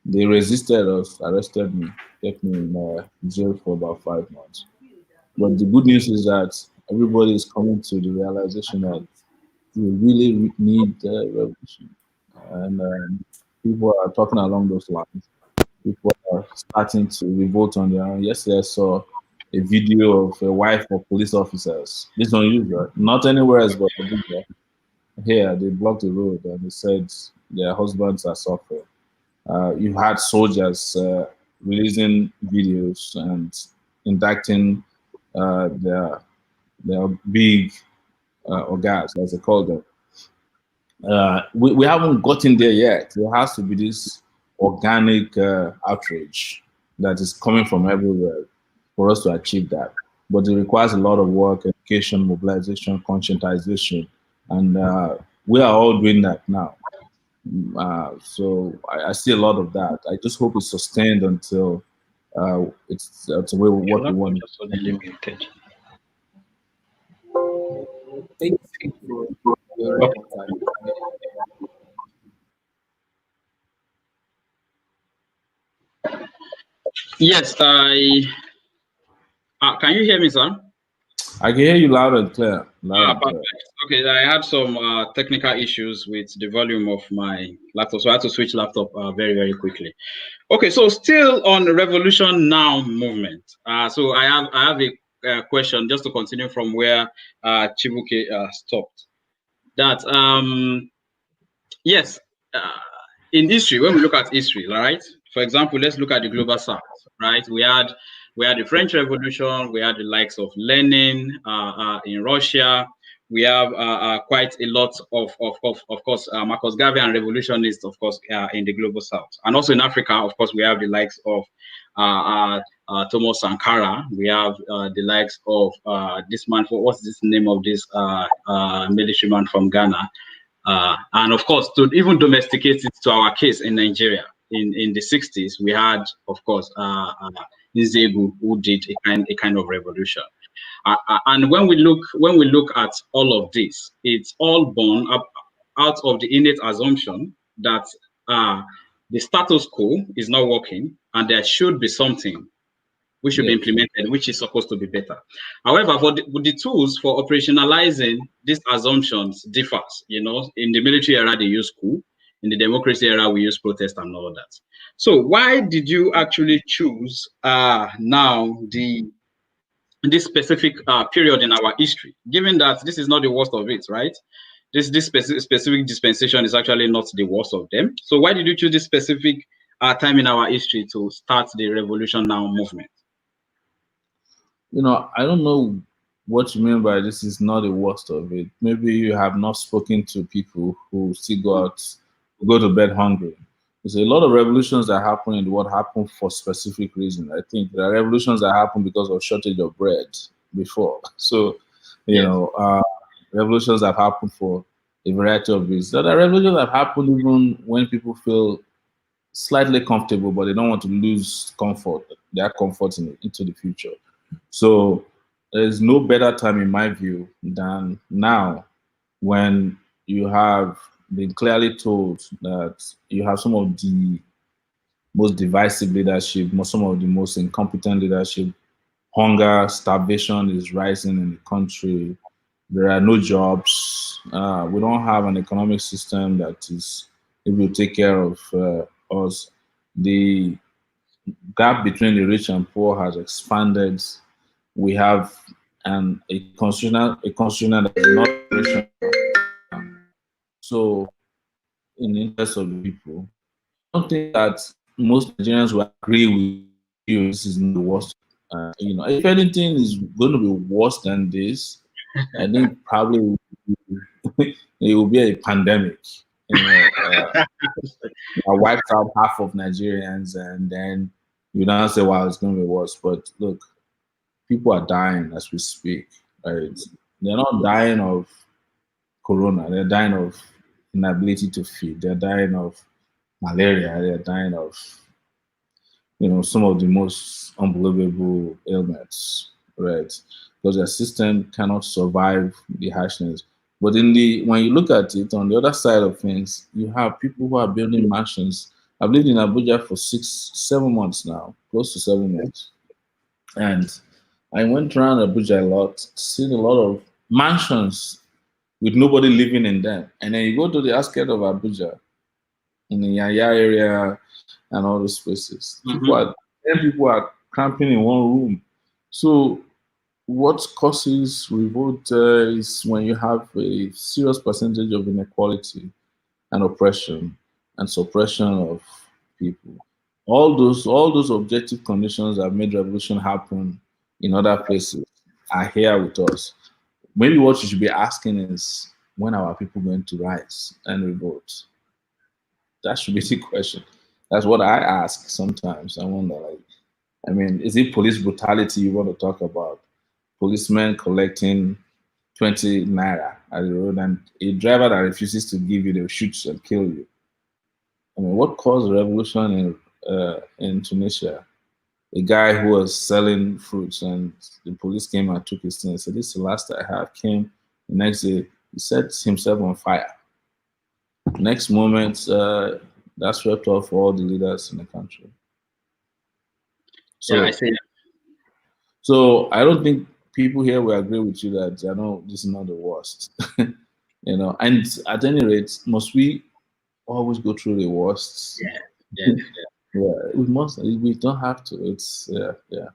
they resisted us, arrested me, kept me in jail for about 5 months. But the good news is that everybody is coming to the realization that we really need revolution, and people are talking along those lines. People are starting to revolt on their own. Yesterday, I saw a video of a wife of police officers. This is unusual. Not anywhere else but Abuja. Here, they blocked the road and they said their husbands are suffering. You had soldiers releasing videos and indicting their big organs, as they call them. We haven't gotten there yet. There has to be this organic outrage that is coming from everywhere for us to achieve that. But it requires a lot of work, education, mobilization, conscientization, and we are all doing that now. So I see a lot of that. I just hope it's sustained until it's what we want. Thank you for your report. Yes, can you hear me, sir? I can hear you loud and clear. Loud and clear. Perfect. Okay, I had some technical issues with the volume of my laptop, so I had to switch laptop very, very quickly. Okay, so still on the Revolution Now movement. So I have a question just to continue from where Chibuke stopped. That yes, in history, when we look at history, right? For example, let's look at the global south, right? We had the French Revolution, we had the likes of Lenin in Russia. We have quite a lot of course, Marcus Garvey and revolutionists, of course, in the global south. And also in Africa, of course, we have the likes of Thomas Sankara. We have the likes of this man, what's this name of this military man from Ghana? And of course, to even domesticate it to our case in Nigeria, in the 60s, we had, of course, Nzegu, who did a kind of revolution. And when we look at all of this, it's all born up out of the innate assumption that the status quo is not working, and there should be something which should be implemented, which is supposed to be better. However, for the tools for operationalizing these assumptions differs. You know, in the military era, they use coup. In the democracy era, we use protest and all that. So why did you actually choose now this specific period in our history, given that this is not the worst of it, right? This specific dispensation is actually not the worst of them. So why did you choose this specific time in our history to start the Revolution Now movement? You know, I don't know what you mean by this is not the worst of it. Maybe you have not spoken to people who still go to bed hungry. There's a lot of revolutions that happen in the world happen for specific reasons. I think there are revolutions that happen because of shortage of bread before. So, you know, revolutions that happen for a variety of reasons. There are revolutions that happen even when people feel slightly comfortable, but they don't want to lose their comfort into the future. So there's no better time, in my view, than now, when you have been clearly told that you have some of the most divisive leadership, some of the most incompetent leadership. Hunger, starvation is rising in the country. There are no jobs. We don't have an economic system that is able to take care of us. The gap between the rich and poor has expanded. We have a constitution that is not operational. So, in the interest of the people, I don't think that most Nigerians will agree with you. This is not the worst. You know, if anything is going to be worse than this, I think probably it will be a pandemic. You know, wipes out half of Nigerians, and then you now say, "Wow, it's going to be worse." But look, people are dying as we speak. Right? They're not dying of corona. They're dying of inability to feed. They're dying of malaria. They're dying of, you know, some of the most unbelievable ailments, right? Because their system cannot survive the harshness. But when you look at it on the other side of things, you have people who are building mansions. I've lived in Abuja for 7 months now, close to 7 months. And I went around Abuja a lot, seen a lot of mansions with nobody living in them. And then you go to the outskirts of Abuja, in the Yaya area and all those places. Mm-hmm. People are camping in one room. So what causes revolt is when you have a serious percentage of inequality and oppression and suppression of people. All those objective conditions that made revolution happen in other places are here with us. Maybe what you should be asking is, when are our people going to rise and revolt? That should be the question. That's what I ask sometimes. I wonder, like, I mean, is it police brutality you want to talk about? Policemen collecting 20 naira at the road, and a driver that refuses to give you, they'll shoot and kill you. I mean, what caused the revolution in Tunisia? A guy who was selling fruits, and the police came and took his thing and said, "This is the last I have." Came the next day, he set himself on fire. Next moment, that swept off all the leaders in the country. So, Yeah, I see. so I don't think people here will agree with you that this is not the worst. And at any rate, must we always go through the worst? Yeah. Yeah, we must. We don't have to. It's yeah.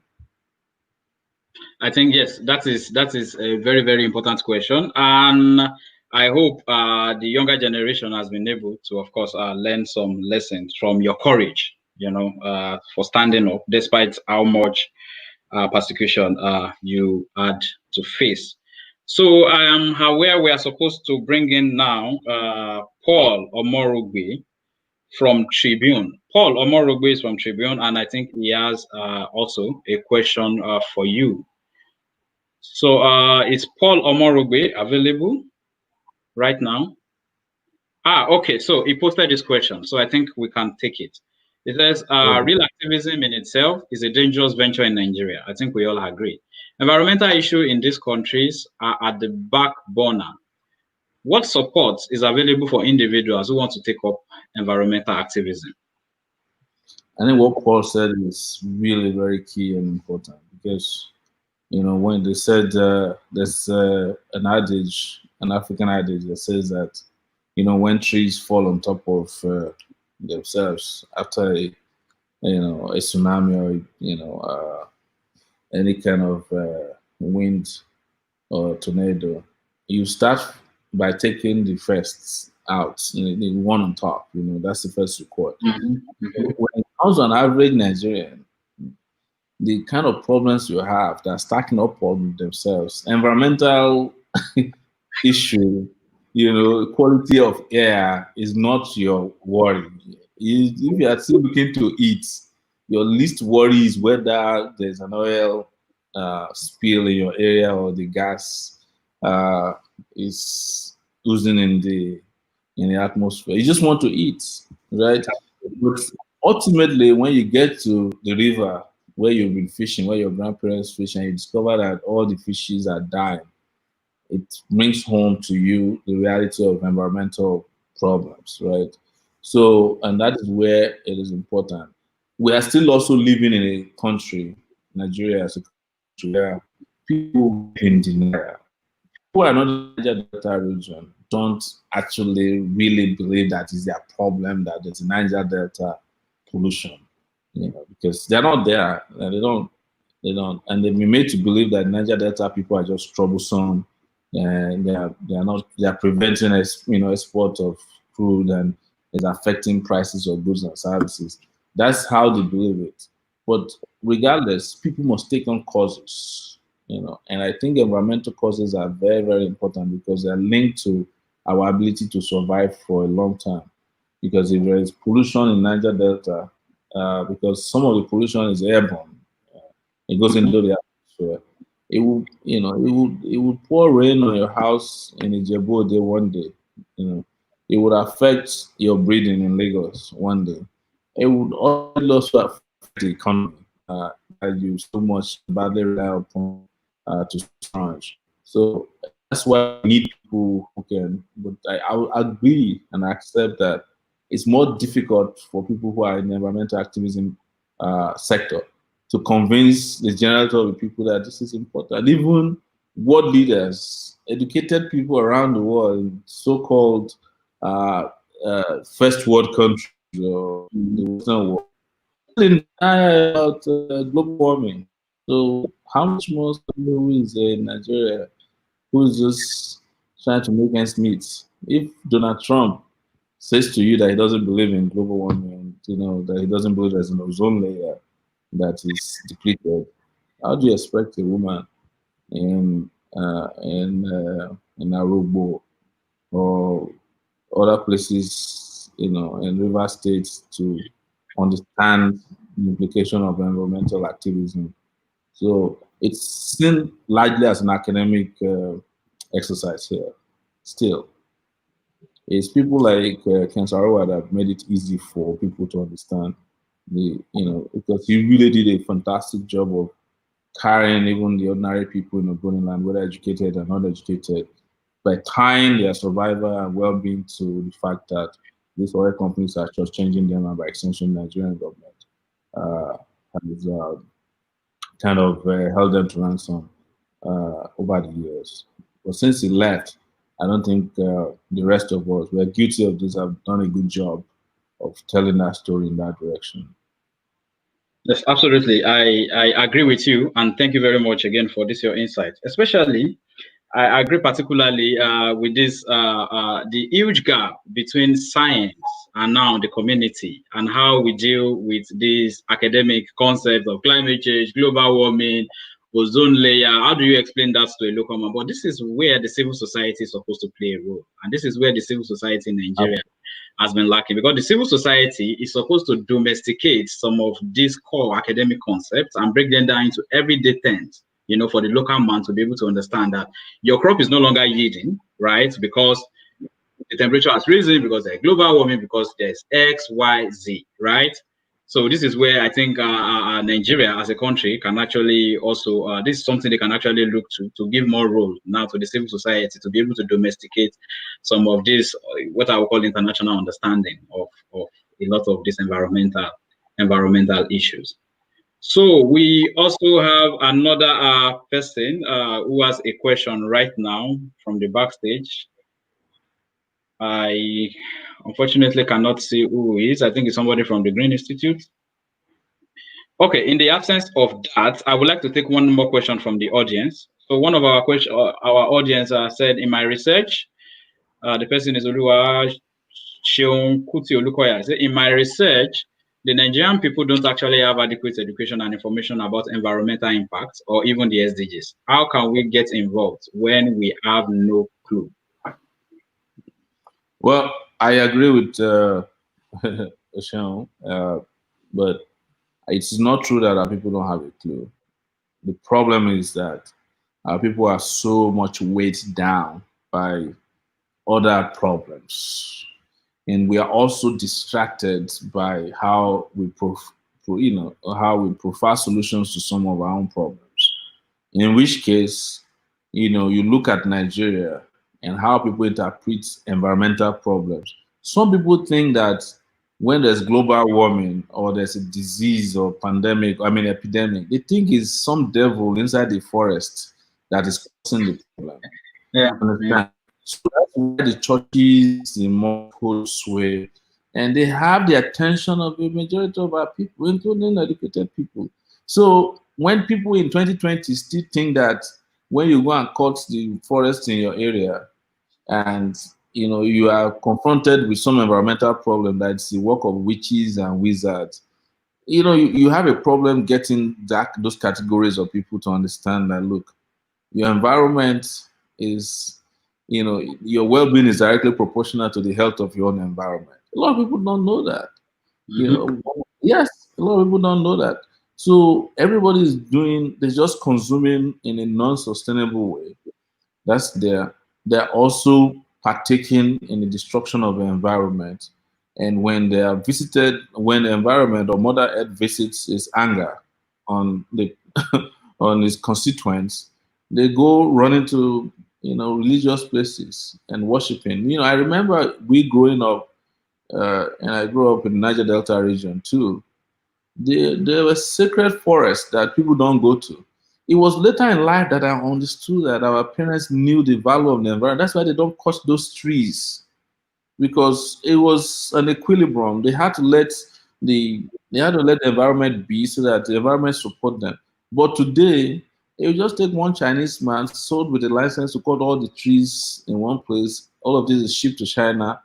I think yes, that is a very, very important question, and I hope the younger generation has been able to, of course, learn some lessons from your courage. For standing up despite how much persecution you had to face. So I am aware we are supposed to bring in now Paul Omorogbe from Tribune. Paul Omorogbe is from Tribune, and I think he has also a question for you. So is Paul Omorogbe available right now? Okay. So he posted this question, so I think we can take it. It says, real activism in itself is a dangerous venture in Nigeria. I think we all agree. Environmental issues in these countries are at the back burner. What support is available for individuals who want to take up environmental activism? I think what Paul said is really very key and important, because when they said there's an adage, an African adage that says that when trees fall on top of themselves after a tsunami, or any kind of wind or tornado, you start by taking the first out, the one on top. That's the first record. When it comes to an average Nigerian, the kind of problems you have that are stacking up on themselves, environmental issue, quality of air is not your worry. If you are still looking to eat, your least worry is whether there's an oil spill in your area, or the gas is oozing in the atmosphere. You just want to eat, right? But ultimately, when you get to the river where you've been fishing, where your grandparents fish, and you discover that all the fishes are dying, it brings home to you the reality of environmental problems, right? So, and that is where it is important. We are still also living in a country, Nigeria as a country, where people live in denial. People are not in the Niger Delta region don't actually really believe that is their problem, that there's a Niger Delta pollution, because they're not there. And they don't, and they've been made to believe that Niger Delta people are just troublesome, and they are preventing export of crude, and is affecting prices of goods and services. That's how they believe it. But regardless, people must take on causes, and I think environmental causes are very, very important, because they're linked to our ability to survive for a long time. Because if there is pollution in Niger Delta, because some of the pollution is airborne, it goes into the atmosphere. It would pour rain on your house in Ijebu one day. It would affect your breathing in Lagos one day. It would also affect the economy that you so much badly rely upon to survive. So that's why we need people who can. But I will agree and accept that it's more difficult for people who are in the environmental activism sector to convince the generality of the people that this is important. Even world leaders, educated people around the world, so-called first world countries or the Western world, about global warming. So how much more somebody who is in Nigeria, who is just trying to make ends meet? If Donald Trump says to you that he doesn't believe in global warming, that he doesn't believe there's an ozone layer that is depleted. How do you expect a woman in Arubo or other places, in river states to understand the implication of environmental activism? So it's seen largely as an academic exercise here. Still, it's people like Ken Saro-Wiwa that have made it easy for people to understand because he really did a fantastic job of carrying even the ordinary people in Ogoni land, whether educated or not educated, by tying their survival and well-being to the fact that these oil companies are just changing them, and by extension, the Nigerian government has kind of held them to ransom over the years. But since he left, I don't think the rest of us, we're guilty of this, have done a good job of telling that story in that direction. Yes, absolutely. I agree with you, and thank you very much again for this your insight. Especially, I agree particularly with this the huge gap between science and now the community, and how we deal with these academic concepts of climate change, global warming, ozone layer. How do you explain that to a local man? But this is where the civil society is supposed to play a role, and this is where the civil society in Nigeria has been lacking, because the civil society is supposed to domesticate some of these core academic concepts and break them down into everyday things, for the local man to be able to understand that your crop is no longer yielding, right? Because the temperature has risen, because there's global warming, because there's X, Y, Z, right? So this is where I think Nigeria as a country can actually also, this is something they can actually look to give more role now to the civil society to be able to domesticate some of this, what I would call international understanding of a lot of these environmental issues. So we also have another person who has a question right now from the backstage. I unfortunately cannot see who he is. I think it's somebody from the Green Institute. Okay, in the absence of that, I would like to take one more question from the audience. So one of our audience said, in my research, the person is Oluwa Seun Kuti Olukoya. Said, in my research, the Nigerian people don't actually have adequate education and information about environmental impacts or even the SDGs. How can we get involved when we have no clue? Well, I agree with Sean, but it's not true that our people don't have a clue. The problem is that our people are so much weighed down by other problems, and we are also distracted by how we profile solutions to some of our own problems. In which case, you look at Nigeria and how people interpret environmental problems. Some people think that when there's global warming or there's a disease or epidemic, they think it's some devil inside the forest that is causing the problem. Yeah. So that's why the churches in more hold sway, and they have the attention of the majority of our people, including educated people. So when people in 2020 still think that when you go and cut the forest in your area, and you are confronted with some environmental problem that's the work of witches and wizards, you have a problem getting those categories of people to understand that, look, your environment is, your well-being is directly proportional to the health of your own environment. A lot of people don't know that. Yes, a lot of people don't know that. So everybody is they're just consuming in a non-sustainable way. That's there. They're also partaking in the destruction of the environment. And when they are when the environment or Mother Earth visits its anger on the on its constituents, they go running to religious places and worshiping. I remember we growing up, and I grew up in the Niger Delta region too. There were sacred forests that people don't go to. It was later in life that I understood that our parents knew the value of the environment. That's why they don't cut those trees, because it was an equilibrium. They had to let the environment be so that the environment support them. But today, it will just take one Chinese man sold with a license to cut all the trees in one place. All of this is shipped to China,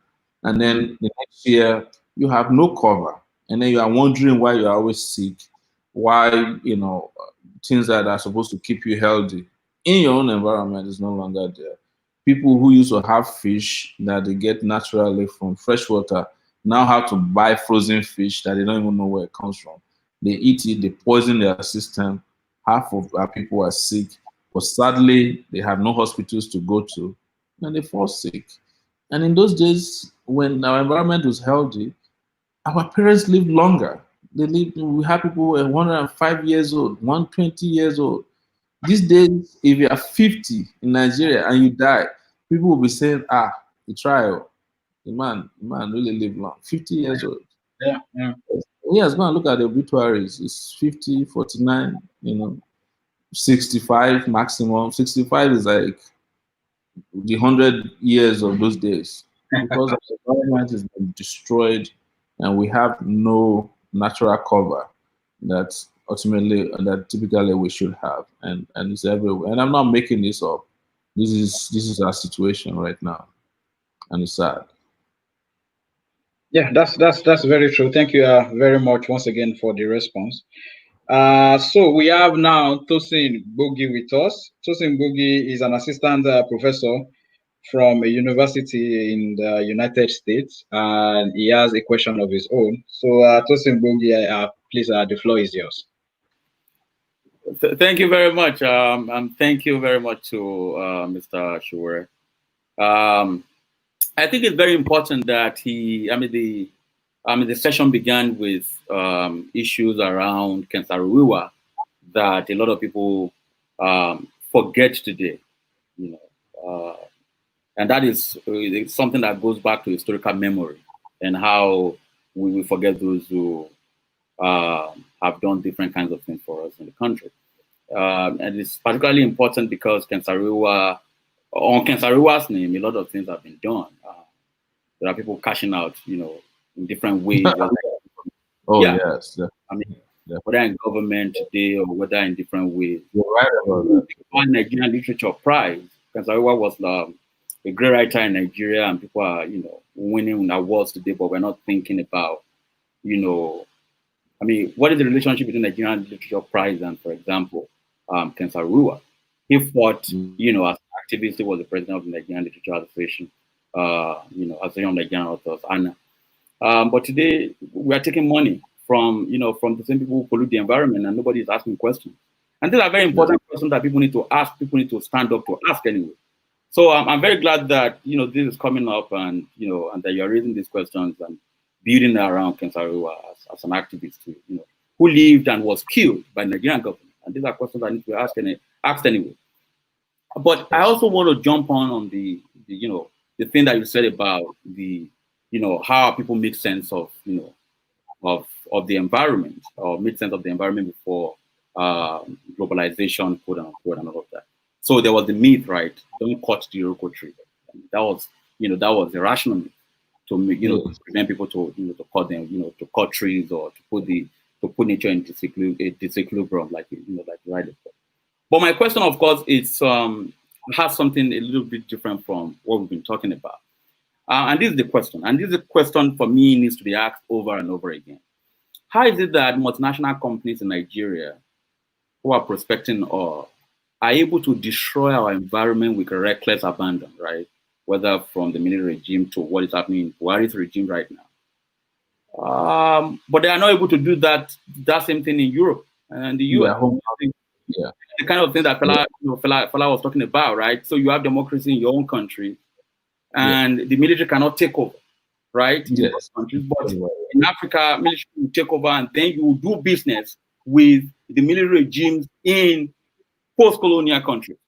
and then the next year you have no cover, and then you are wondering why you are always sick, why, you know, things that are supposed to keep you healthy in your own environment is no longer there. People who used to have fish that they get naturally from freshwater now have to buy frozen fish that they don't even know where it comes from. They eat it, they poison their system. Half of our people are sick, but sadly, they have no hospitals to go to, and they fall sick. And in those days, when our environment was healthy, our parents lived longer. They lived. We have people who are 105 years old, 120 years old. These days, if you are 50 in Nigeria and you die, people will be saying, "Ah, the trial, the man really lived long, 50 years old." Yeah, yeah. Yes, go and look at the obituaries. It's 50, 49, 65 maximum. 65 is like the 100 years of those days because the environment has been destroyed and we have no natural cover that that typically we should have, and it's everywhere. And I'm not making this up. This is our situation right now, and it's sad. Yeah, that's very true. Thank you very much once again for the response. So we have now Tosin Bogi with us. Tosin Bogi is an assistant professor from a university in the United States, and he has a question of his own. So Tosin Bogi, please, the floor is yours. Thank you very much. And thank you very much to Mr. Sowore. I think it's very important that the session began with issues around Ken Saro-Wiwa that a lot of people forget today, and that is something that goes back to historical memory and how we will forget those who have done different kinds of things for us in the country. And it's particularly important because on Ken Saro-Wiwa's name, a lot of things have been done. There are people cashing out, in different ways. Yes. Whether in government today or whether in different ways. You're right about that. On Nigerian Literature Prize, Ken Saro-Wiwa was a great writer in Nigeria, and people are, winning awards today, but we're not thinking about, what is the relationship between Nigerian Literature Prize and, for example, Ken Saro-Wiwa? He fought, as an activist. He was the president of the Nigerian Literature Association, Association of Nigerian Authors, ANA. But today we are taking money from the same people who pollute the environment, and nobody is asking questions. And these are very important questions that people need to ask. People need to stand up to ask anyway. So I'm very glad that this is coming up, and and that you're raising these questions and building around Ken Saro-Wiwa as an activist, who lived and was killed by the Nigerian government. And these are questions that need to be asked anyway. But I also want to jump on the thing that you said about how people make sense of of the environment, or make sense of the environment before globalization, quote unquote, and all of that. So there was the myth, right? Don't cut the Iroko tree. That was the rational myth to prevent people to cut them, to cut trees, or to put nature in disequilibrium, like right. But my question, of course, has something a little bit different from what we've been talking about. And this is the question. And this is a question for me needs to be asked over and over again. How is it that multinational companies in Nigeria who are prospecting oil are able to destroy our environment with reckless abandon, right? Whether from the military regime to what is happening in Buhari's regime right now. But they are not able to do that same thing in Europe and the US. The kind of thing that fella was talking about, right? So you have democracy in your own country, and the military cannot take over, right? In those countries. But in Africa, military will take over, and then you will do business with the military regimes in post-colonial countries,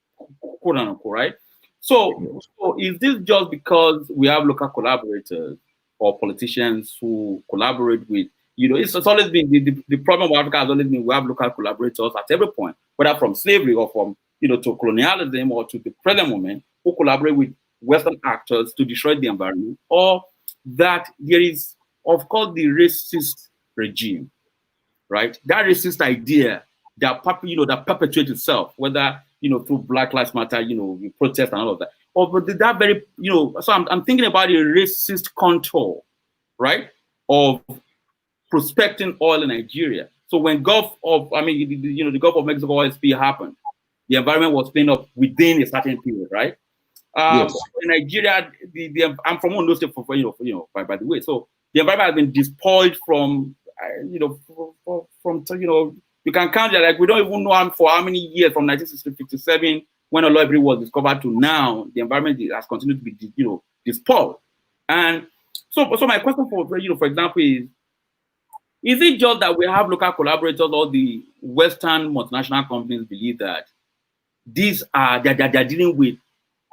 quote unquote, right? So is this just because we have local collaborators or politicians who collaborate with, it's always been the problem of Africa has always been we have local collaborators at every point, whether from slavery or from to colonialism or to the present moment, who collaborate with Western actors to destroy the environment, or that there is, of course, the racist regime, right? That racist idea that that perpetuates itself, whether through Black Lives Matter, we protest and all of that. Or but that very, so I'm thinking about a racist contour, right? Of prospecting oil in Nigeria. So when the Gulf of Mexico oil spill happened, the environment was cleaned up within a certain period, right? Yes. In Nigeria, I'm from Ondo State, by the way. So the environment has been despoiled from, you can count it, like we don't even know for how many years, from 1957 when oil was discovered to now, the environment has continued to be, despoiled. And so my question for example is it just that we have local collaborators, or the Western multinational companies believe that they're dealing with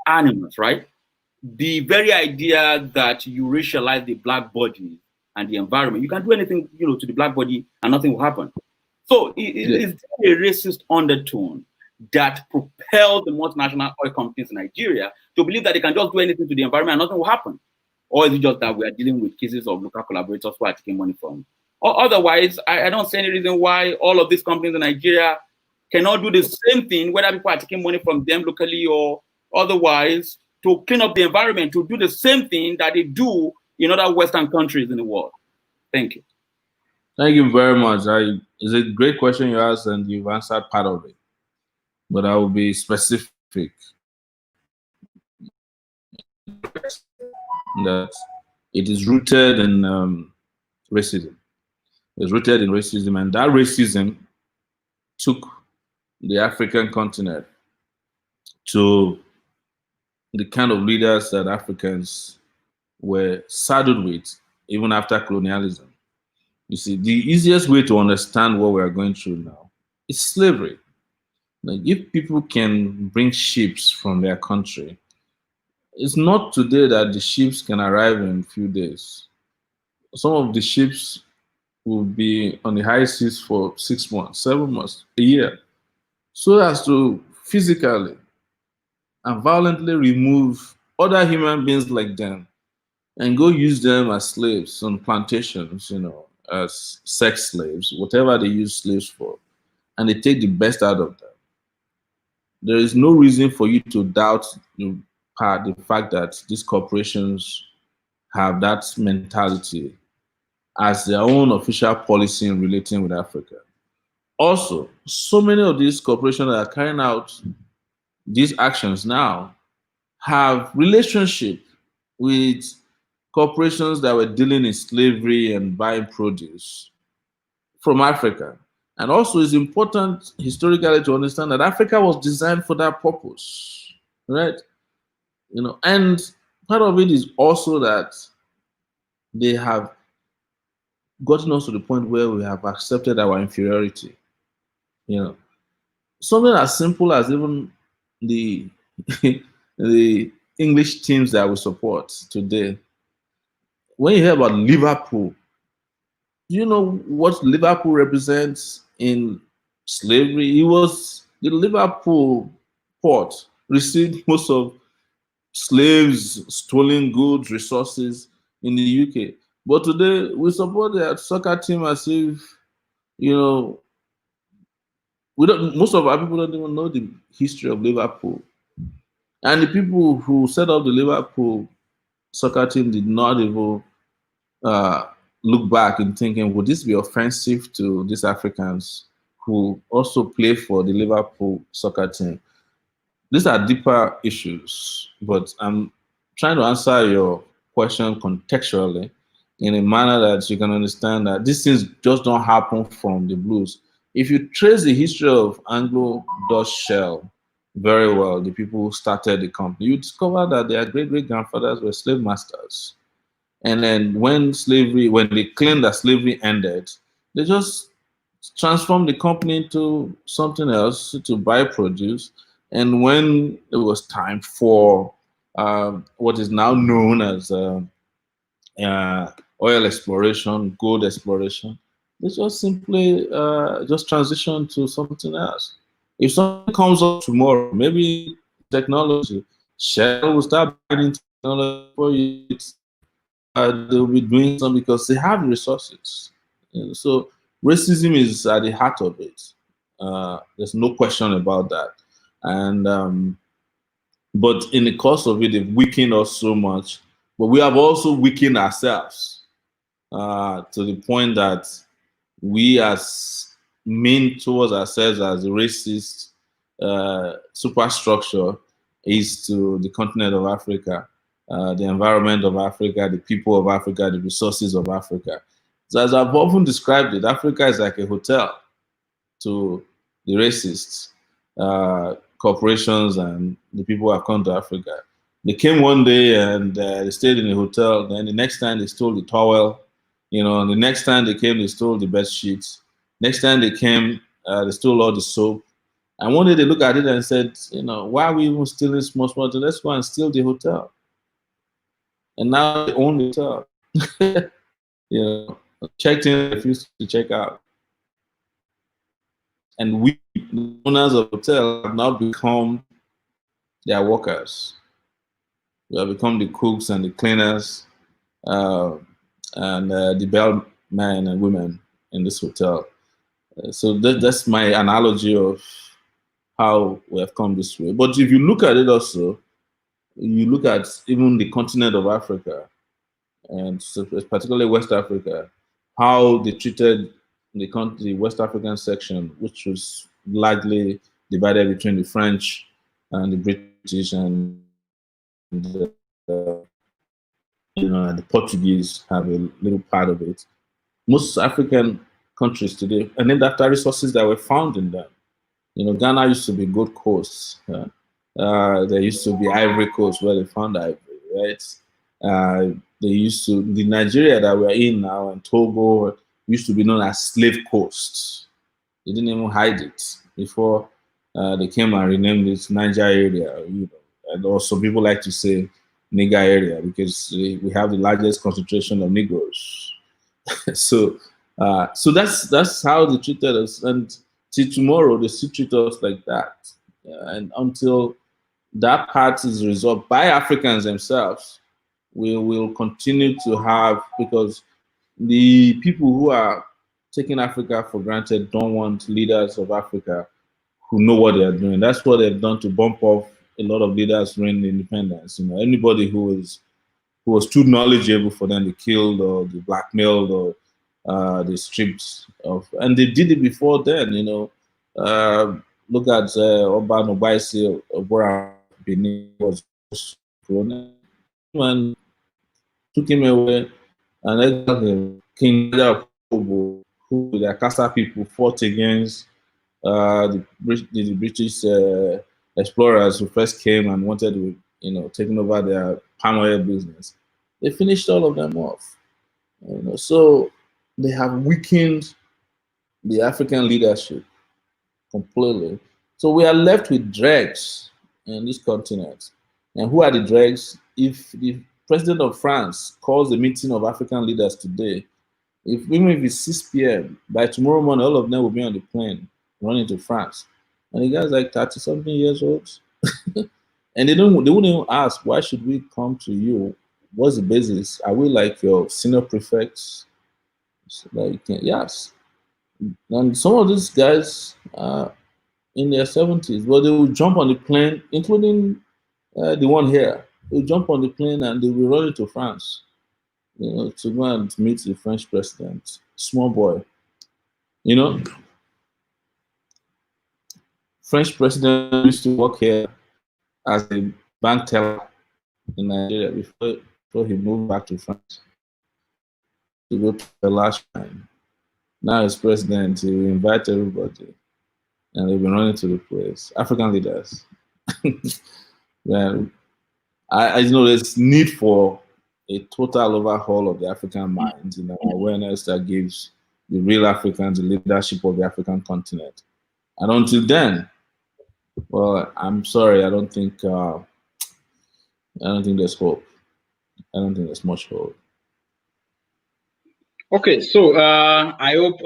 animals, right? The very idea that you racialize the black body and the environment, you can do anything, to the black body and nothing will happen. So it's a racist undertone that propelled the multinational oil companies in Nigeria to believe that they can just do anything to the environment and nothing will happen. Or is it just that we are dealing with cases of local collaborators who are taking money from? Or otherwise, I don't see any reason why all of these companies in Nigeria cannot do the same thing, whether people are taking money from them locally or otherwise, to clean up the environment, to do the same thing that they do in other Western countries in the world. Thank you. Thank you very much. It's a great question you asked, and you've answered part of it. But I will be specific that it is rooted in racism. It's rooted in racism, and that racism took the African continent to the kind of leaders that Africans were saddled with, even after colonialism. You see, the easiest way to understand what we are going through now is slavery. Like, if people can bring ships from their country, it's not today that the ships can arrive in a few days. Some of the ships will be on the high seas for 6 months, 7 months, a year, so as to physically and violently remove other human beings like them and go use them as slaves on plantations, as sex slaves, whatever they use slaves for, and they take the best out of them. There is no reason for you to doubt the fact that these corporations have that mentality as their own official policy in relating with Africa. Also, so many of these corporations that are carrying out these actions now have relationship with corporations that were dealing in slavery and buying produce from Africa. And also, it's important historically to understand that Africa was designed for that purpose, right? And part of it is also that they have gotten us to the point where we have accepted our inferiority. Something as simple as even the the English teams that we support today. When you hear about Liverpool, do you know what Liverpool represents in slavery? It was the Liverpool port received most of slaves, stolen goods, resources in the UK. But today we support their soccer team as if, most of our people don't even know the history of Liverpool. And the people who set up the Liverpool soccer team did not even look back in thinking, would this be offensive to these Africans who also play for the Liverpool soccer team? These are deeper issues, but I'm trying to answer your question contextually in a manner that you can understand that these things just don't happen from the blues. If you trace the history of Anglo-Dutch Shell very well, the people who started the company, you discover that their great-great-grandfathers were slave masters. And then when they claimed that slavery ended, they just transformed the company into something else to buy produce. And when it was time for what is now known as oil exploration, gold exploration, they just simply just transition to something else. If something comes up tomorrow, maybe technology, Shell will start buying technology for you. They'll be doing something because they have resources. So racism is at the heart of it. There's no question about that. And but in the course of it, they've weakened us so much. But we have also weakened ourselves. to the point that we as mean towards ourselves as racist superstructure is to the continent of Africa, the environment of Africa, the people of Africa, the resources of Africa. So as I've often described it, Africa is like a hotel to the racists, corporations, and the people who have come to Africa. They came one day and they stayed in a hotel. Then the next time they stole the towel, and the next time they came, they stole the bed sheets. Next time they came, they stole all the soap. And one day they looked at it and said, why are we even stealing small things? Let's go and steal the hotel. And now they own the hotel. Checked in, refused to check out. And we, the owners of the hotel, have now become their workers. We have become the cooks and the cleaners and the bellmen and women in this hotel. So that's my analogy of how we have come this way. But if you look at it also, you look at even the continent of Africa, and so particularly West Africa, how they treated the West African section, which was largely divided between the French and the British and the Portuguese have a little part of it. Most African countries today are named after resources that were found in them. Ghana used to be Gold Coast. There used to be Ivory Coast where they found ivory, right? The Nigeria that we're in now and Togo used to be known as Slave Coast. They didn't even hide it before they came and renamed it Niger area. And also people like to say Nigger area because we have the largest concentration of Negroes. so that's how they treated us, and till tomorrow they still treat us like that. And until that part is resolved by Africans themselves, we will continue to have, because the people who are taking Africa for granted don't want leaders of Africa who know what they are doing. That's what they've done to bump off a lot of leaders during the independence. Anybody who was too knowledgeable for them, they killed or they blackmailed or they stripped of, and they did it before then. Look at Oba Nobaisi of Benin was when took him away, and then King who the Akasa people fought against the British explorers who first came and wanted to, taking over their palm oil business. They finished all of them off. So they have weakened the African leadership completely. So we are left with dregs in this continent. And who are the dregs? If the president of France calls a meeting of African leaders today, even if it's 6 p.m., by tomorrow morning, all of them will be on the plane running to France. And the guy's like 30-something years old. And they wouldn't even ask, why should we come to you? What's the basis? Are we like your senior prefects? Yes. And some of these guys are in their 70s, but they will jump on the plane, including the one here. They'll jump on the plane and they will run to France, to go and meet the French president. Small boy. French president used to work here as a bank teller in Nigeria before he moved back to France to go to the last time. Now he's president, he will invite everybody and they've been running to the place. African leaders. Well, I know there's need for a total overhaul of the African minds, awareness that gives the real Africans the leadership of the African continent. And until then, well, I'm sorry, I don't think there's hope. I don't think there's much hope. Okay, so I hope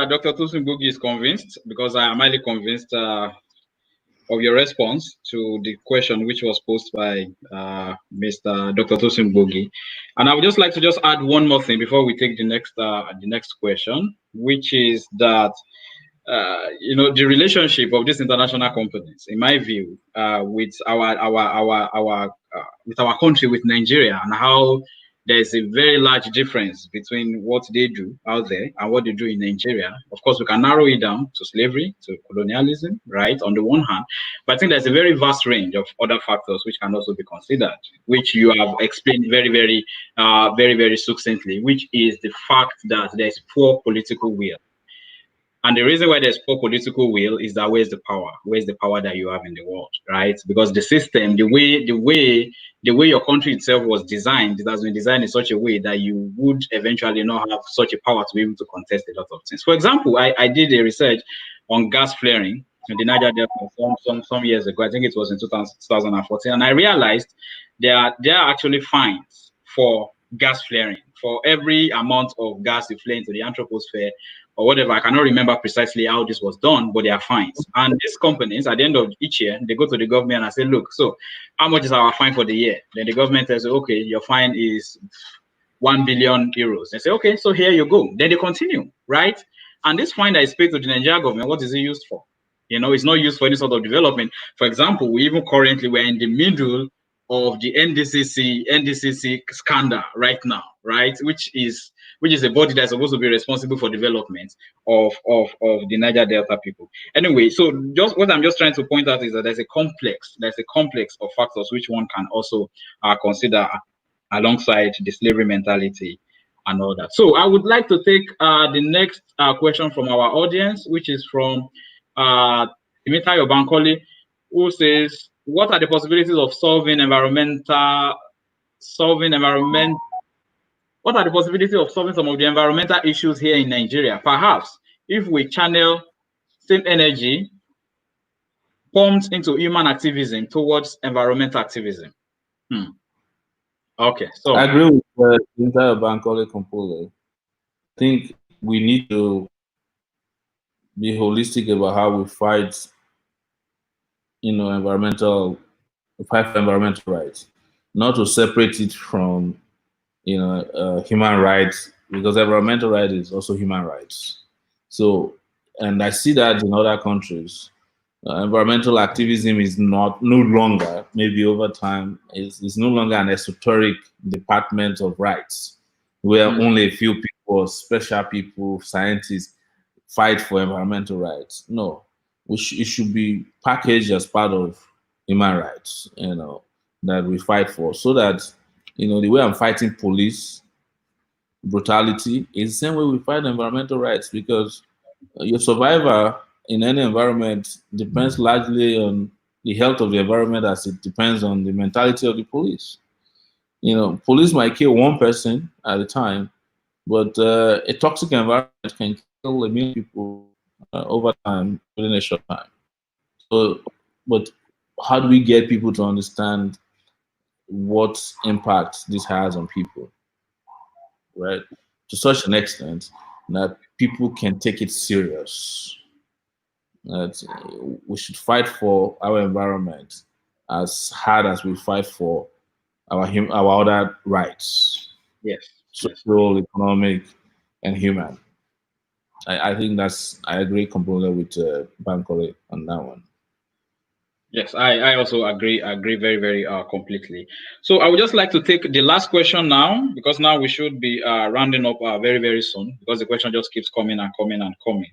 Dr. Tosin Bugi is convinced, because I am highly convinced of your response to the question which was posed by Mr. Dr. Tosin Bugi. And I would just like to add one more thing before we take the next question, which is that the relationship of these international companies, in my view, with our country, with Nigeria, and how there's a very large difference between what they do out there and what they do in Nigeria. Of course, we can narrow it down to slavery, to colonialism, right, on the one hand, but I think there's a very vast range of other factors which can also be considered, which you have explained very succinctly, which is the fact that there's poor political will. And the reason why there's poor political will is that where's the power? Where's the power that you have in the world, right? Because the system, the way your country itself was designed, it has been designed in such a way that you would eventually not have such a power to be able to contest a lot of things. For example, I did a research on gas flaring in the Niger Delta some years ago. I think it was in 2014, and I realized there are actually fines for gas flaring. For every amount of gas you flare into the anthroposphere or whatever, I cannot remember precisely how this was done, but there are fines. And these companies, at the end of each year, they go to the government and say, look, so how much is our fine for the year? Then the government says, okay, your fine is 1 billion euros. They say, okay, so here you go. Then they continue, right? And this fine that is paid to the Nigerian government, what is it used for? You know, it's not used for any sort of development. For example, we're in the middle of the NDCC scandal right now, right? Which is a body that's supposed to be responsible for development of the Niger Delta people. Anyway, so just what I'm just trying to point out is that there's a complex of factors which one can also consider alongside the slavery mentality and all that. So I would like to take the next question from our audience, which is from Imitayo Bankole, who says, what are the possibilities of solving some of the environmental issues here in Nigeria? Perhaps if we channel same energy pumped into human activism towards environmental activism. Okay, so I agree with the entire Bankole completely. I think we need to be holistic about how we fight, fight for environmental rights, not to separate it from, human rights, because environmental rights is also human rights. So, and I see that in other countries, environmental activism is no longer, maybe over time, is no longer an esoteric department of rights, where only a few people, special people, scientists fight for environmental rights. No, it should be packaged as part of human rights, that we fight for, so that, the way I'm fighting police brutality is the same way we fight environmental rights, because your survival in any environment depends largely on the health of the environment, as it depends on the mentality of the police. Police might kill one person at a time, but a toxic environment can kill a million people over time within a short time. So, but how do we get people to understand what impact this has on people, right? To such an extent that people can take it serious. That we should fight for our environment as hard as we fight for our other rights. Yes. Social, economic, and human. I think I agree completely with Bankole on that one. Yes, I also agree very completely. So I would just like to take the last question now, because now we should be rounding up very soon, because the question just keeps coming and coming and coming.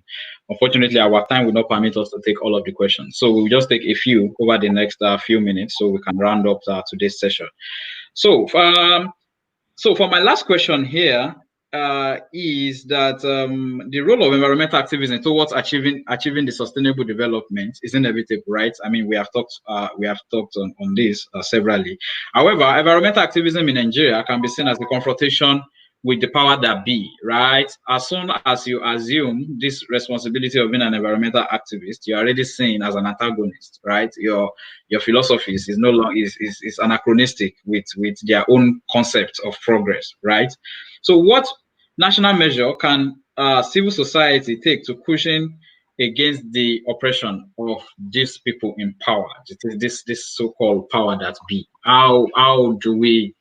Unfortunately, our time will not permit us to take all of the questions, so we'll just take a few over the next few minutes so we can round up today's session. So for my last question here, is that the role of environmental activism towards achieving the sustainable development is inevitable, right? I mean, we have talked on this severally. However, environmental activism in Nigeria can be seen as a confrontation with the power that be, right? As soon as you assume this responsibility of being an environmental activist, you're already seen as an antagonist, right? Your philosophies is no longer is anachronistic with their own concept of progress, right? So what national measure can civil society take to cushion against the oppression of these people in power, this so-called power that be? How do we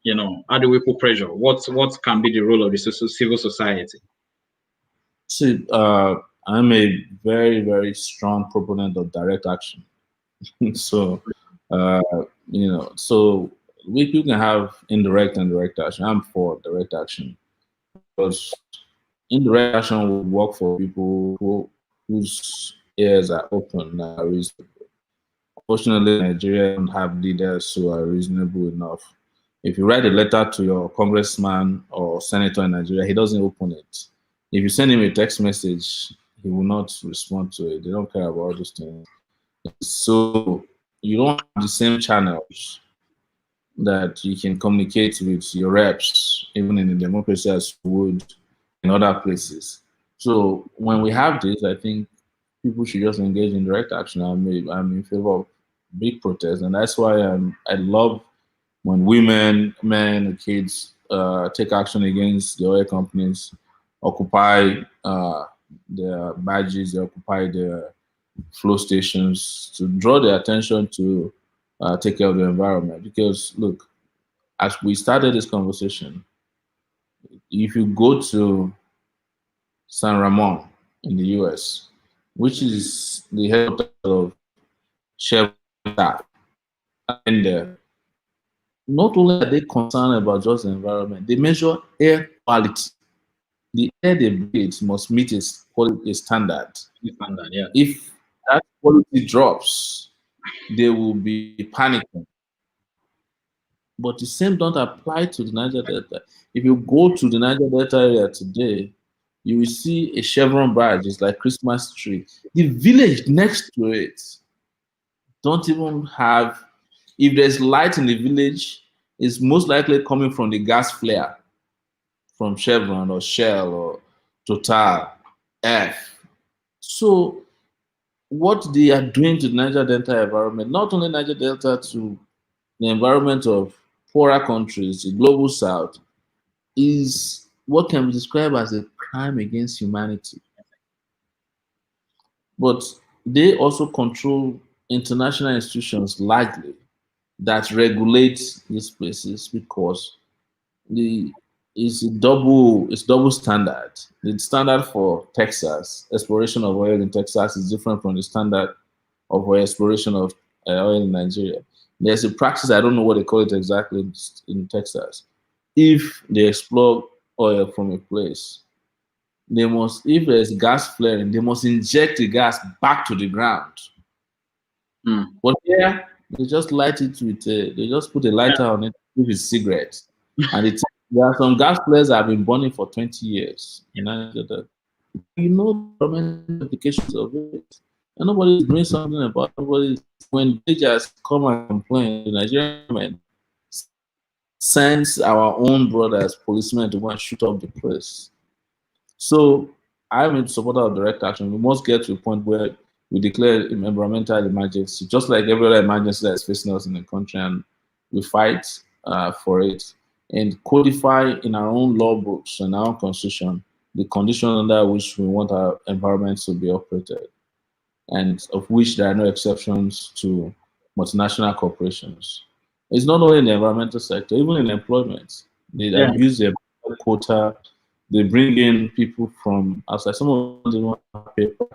put pressure? What can be the role of the civil society? See, I'm a very, very strong proponent of direct action. So, so we can have indirect and direct action. I'm for direct action because indirect action will work for people whose ears are open and are reasonable. Unfortunately, Nigeria don't have leaders who are reasonable enough. If you write a letter to your congressman or senator in Nigeria, he doesn't open it. If you send him a text message, he will not respond to it. They don't care about those things. So you don't have the same channels that you can communicate with your reps, even in a democracy, as you would in other places. So when we have this, I think people should just engage in direct action. I'm in favor of big protests, and that's why I love when women, men, and kids take action against the oil companies, occupy their badges, they occupy their flow stations to draw their attention to take care of the environment. Because look, as we started this conversation, if you go to San Ramon in the US, which is the headquarters of Chevron, and not only are they concerned about just the environment, they measure air quality. The air they breathe must meet its quality standard. Yeah. If that quality drops, they will be panicking. But the same don't apply to the Niger Delta. If you go to the Niger Delta area today, you will see a Chevron badge. It's like Christmas tree. The village next to it don't even have. If there's light in the village, it's most likely coming from the gas flare from Chevron or Shell or Total, F. So what they are doing to the Niger Delta environment, not only Niger Delta, to the environment of poorer countries, the global south, is what can be described as a crime against humanity. But they also control international institutions largely that regulate these places because it's double standard. The standard for Texas, exploration of oil in Texas, is different from the standard of exploration of oil in Nigeria. There's a practice, I don't know what they call it exactly in Texas. If they explore oil from a place, they must, if there's gas flaring, they must inject the gas back to the ground. But here, they just light it with they just put a lighter on it with a cigarette. And there are some gas flares that have been burning for 20 years. You know the implications of it. And nobody's doing something about it. When villagers come and complain, the Nigerian government sends our own brothers, policemen, to go and shoot up the place. So I'm in support of direct action. We must get to a point where we declare environmental emergency, just like every other emergency that's facing us in the country, and we fight for it and codify in our own law books and our own constitution the conditions under which we want our environment to be operated, and of which there are no exceptions to multinational corporations. It's not only in the environmental sector, even in employment. They abuse their quota. They bring in people from outside. Some of them don't have paper.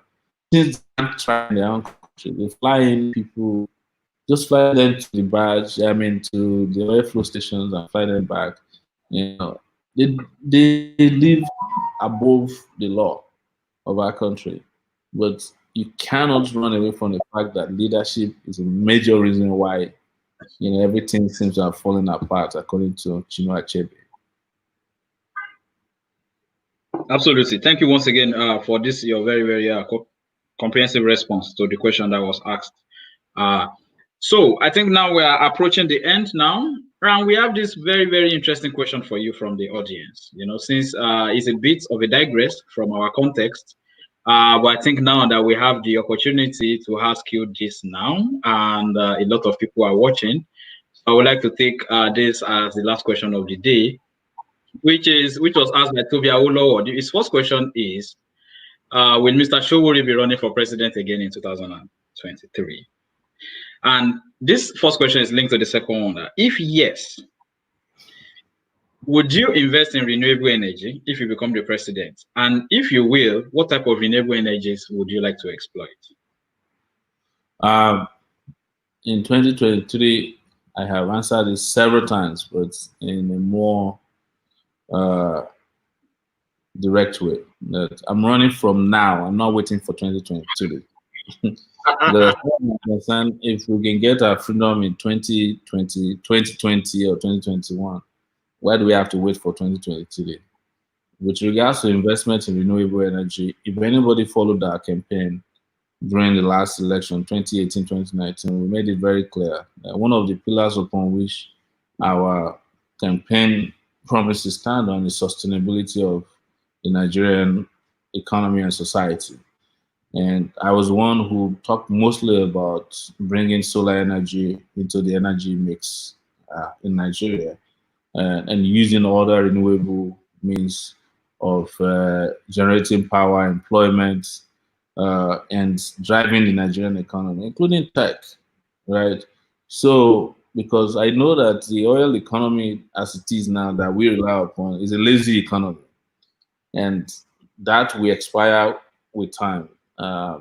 Since they can't try in their own country, they fly in people, just fly them to the badge, to the oil flow stations and fly them back. You know, they live above the law of our country. But you cannot run away from the fact that leadership is a major reason why everything seems to have fallen apart, according to Chinua Achebe. Absolutely. Thank you once again for this, your very, very comprehensive response to the question that was asked. So I think now we are approaching the end now. And we have this very, very interesting question for you from the audience. Since it's a bit of a digress from our context, but I think now that we have the opportunity to ask you this now, and a lot of people are watching, I would like to take this as the last question of the day, which was asked by Toby Awolowo. His first question is, will Mr. Sowore be running for president again in 2023? And this first question is linked to the second one. If yes, would you invest in renewable energy if you become the president? And if you will, what type of renewable energies would you like to exploit? In 2023, I have answered this several times, but in a more direct way. That I'm running from now. I'm not waiting for 2022. Because as far as I'm concerned, if we can get our freedom in 2020 or 2021, why do we have to wait for 2022? With regards to investment in renewable energy, if anybody followed our campaign during the last election, 2018, 2019, we made it very clear that one of the pillars upon which our campaign promises stand on is sustainability of the Nigerian economy and society. And I was one who talked mostly about bringing solar energy into the energy mix in Nigeria and using other renewable means of generating power, employment, and driving the Nigerian economy, including tech, right? So, because I know that the oil economy as it is now that we rely upon is a lazy economy, and that will expire with time. I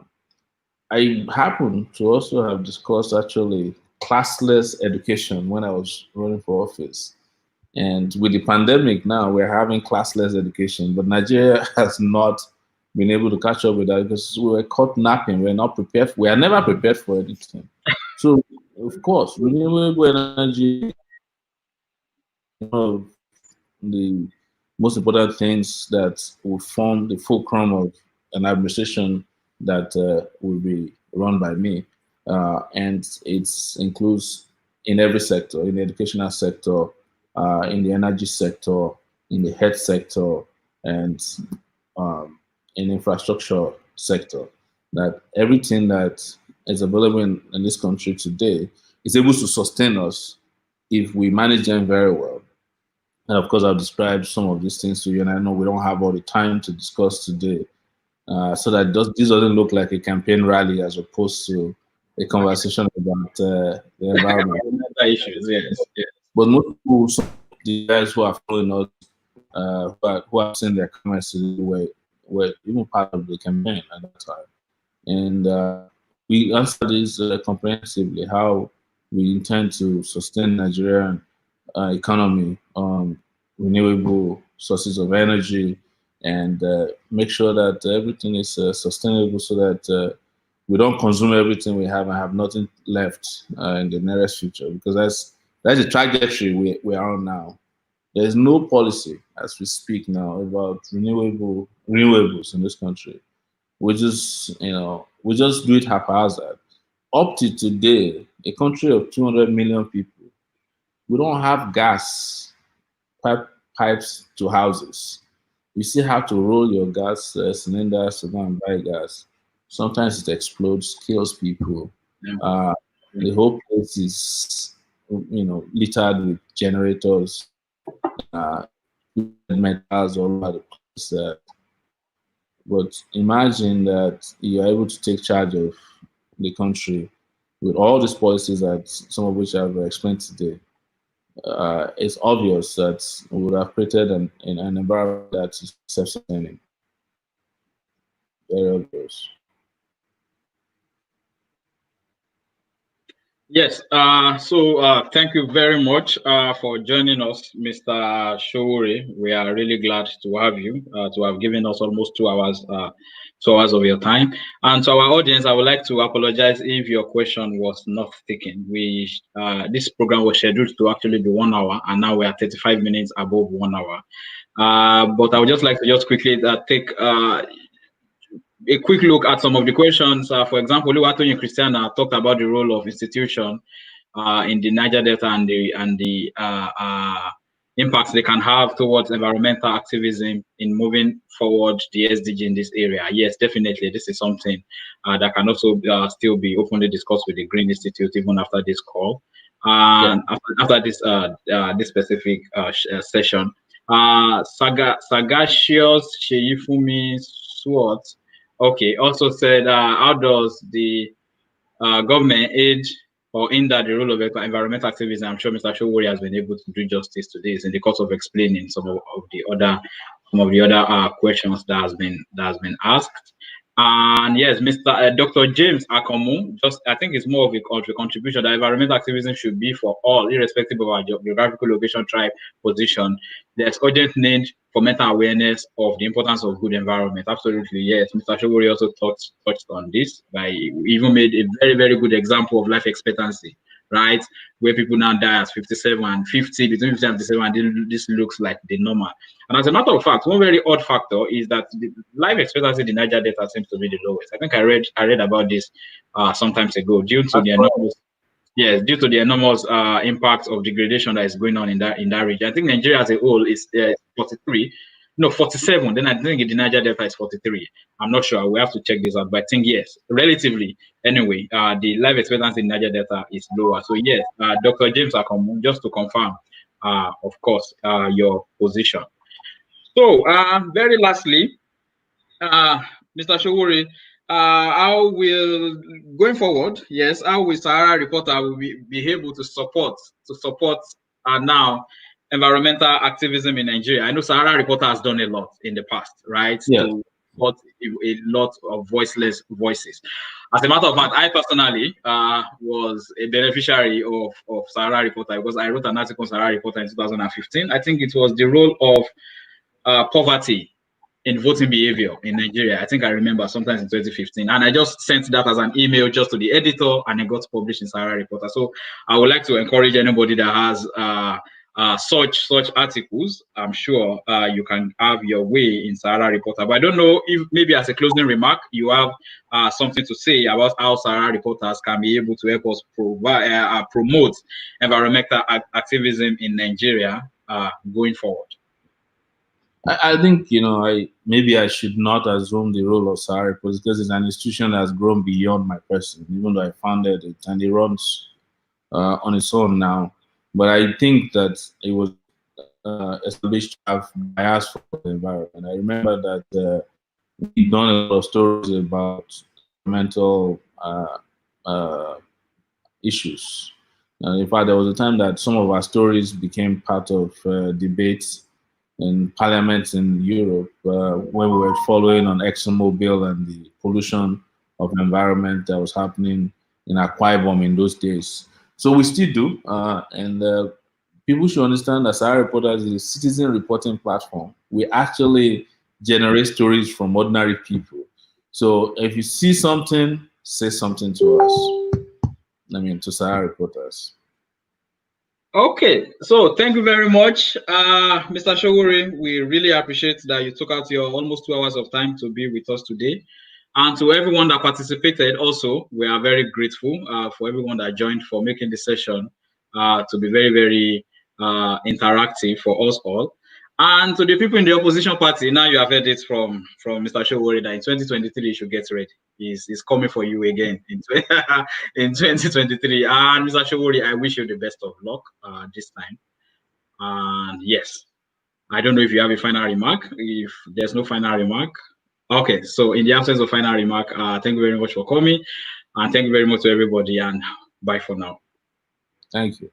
happen to also have discussed actually classless education when I was running for office. And with the pandemic now, we're having classless education, but Nigeria has not been able to catch up with that because we were caught napping. We're not prepared. We are never prepared for anything. So, of course, renewable energy, one of the most important things that will form the fulcrum of an administration that will be run by me. And it includes in every sector, in the educational sector, in the energy sector, in the health sector, and in infrastructure sector. That everything that is available in this country today is able to sustain us if we manage them very well. And of course, I've described some of these things to you, and I know we don't have all the time to discuss today, so that this doesn't look like a campaign rally as opposed to a conversation about the environment. Issues, yes, yes. But most people, some of the guys who are following us, who have seen their comments today, were even part of the campaign at that time. And we answered this comprehensively, how we intend to sustain Nigerian economy on renewable sources of energy and make sure that everything is sustainable so that we don't consume everything we have and have nothing left in the nearest future, because that's the trajectory we are on now. There's no policy as we speak now about renewables in this country. We just do it haphazard. Up to today, a country of 200 million people, we don't have gas pipes to houses. You still have to roll your gas cylinders to go and buy gas. Sometimes it explodes, kills people. The whole place is, littered with generators, metals all over the place. But imagine that you're able to take charge of the country with all these policies that some of which I've explained today. It's obvious that we would have created an environment that is self-sustaining. Very obvious. Yes. So thank you very much for joining us, Mr. Sowore. We are really glad to have you, to have given us almost 2 hours, 2 hours of your time. And to our audience, I would like to apologize if your question was not taken. This program was scheduled to actually be 1 hour, and now we are 35 minutes above 1 hour. But I would just like to quickly take a quick look at some of the questions. For example, Oluwatoyin Christiana talked about the role of institution in the Niger Delta and the impacts they can have towards environmental activism in moving forward the SDG in this area. Yes, definitely, this is something that can also still be openly discussed with the Green Institute even after this call. After this this specific session. Sagacious Sheyifumi Swart, okay, also said, how does the government aid or hinder the role of environmental activism? I'm sure Mr. Sowore has been able to do justice to this in the course of explaining some of the other questions that has been asked. And yes, Mr. Dr. James Akomu, just I think it's more of a contribution that environmental activism should be for all, irrespective of our geographical location, tribe, position. There's urgent need for mental awareness of the importance of good environment. Absolutely, yes. Mr. Sowore also touched on this by even made a very, very good example of life expectancy, right? Where people now die at 57 and 50, between 50 and 57, and this looks like the normal. And as a matter of fact, one very odd factor is that the life expectancy in the Niger Delta seems to be the lowest. I think I read about this some time ago, due to the enormous impact of degradation that is going on in that region. I think Nigeria as a whole is 43, no 47. Then I think in the Niger Delta is 43. I'm not sure. We have to check this out, but I think yes, relatively anyway, the life expectancy in Niger Delta is lower. So yes, Dr. James Akomu, just to confirm, of course, your position. So, very lastly, Mr. Sowore, how will going forward? Yes, how will Sahara Reporter will be able to support now environmental activism in Nigeria? I know Sahara Reporter has done a lot in the past, right? Yeah. To support a lot of voiceless voices. As a matter of fact, I personally was a beneficiary of Sahara Reporter because I wrote an article on Sahara Reporter in 2015. I think it was the role of poverty in voting behavior in Nigeria. I think I remember sometimes in 2015. And I just sent that as an email just to the editor and it got published in Sahara Reporter. So I would like to encourage anybody that has such articles. I'm sure you can have your way in Sahara Reporter. But I don't know if maybe as a closing remark, you have something to say about how Sahara Reporters can be able to help us promote environmental activism in Nigeria going forward. I think, maybe I should not assume the role of Sahara Reporters because it's an institution that has grown beyond my person, even though I founded it and it runs on its own now. But I think that it was established to have bias for the environment. I remember that we've done a lot of stories about environmental issues. In fact, there was a time that some of our stories became part of debates in parliaments in Europe when we were following on ExxonMobil and the pollution of the environment that was happening in Akwa Ibom in those days. So we still do, and people should understand that Sahara Reporters is a citizen reporting platform. We actually generate stories from ordinary people. So if you see something, say something to us. To Sahara Reporters. Okay, so thank you very much, Mr. Sowore. We really appreciate that you took out your almost 2 hours of time to be with us today. And to everyone that participated also, we are very grateful for everyone that joined for making the session to be very, very interactive for us all. And to the people in the opposition party, now you have heard it from Mr. Sowore that in 2023 you should get ready. He's coming for you again in 2023. And Mr. Sowore, I wish you the best of luck this time. And yes, I don't know if you have a final remark. If there's no final remark, okay. So in the absence of final remark, thank you very much for coming, and thank you very much to everybody. And bye for now. Thank you.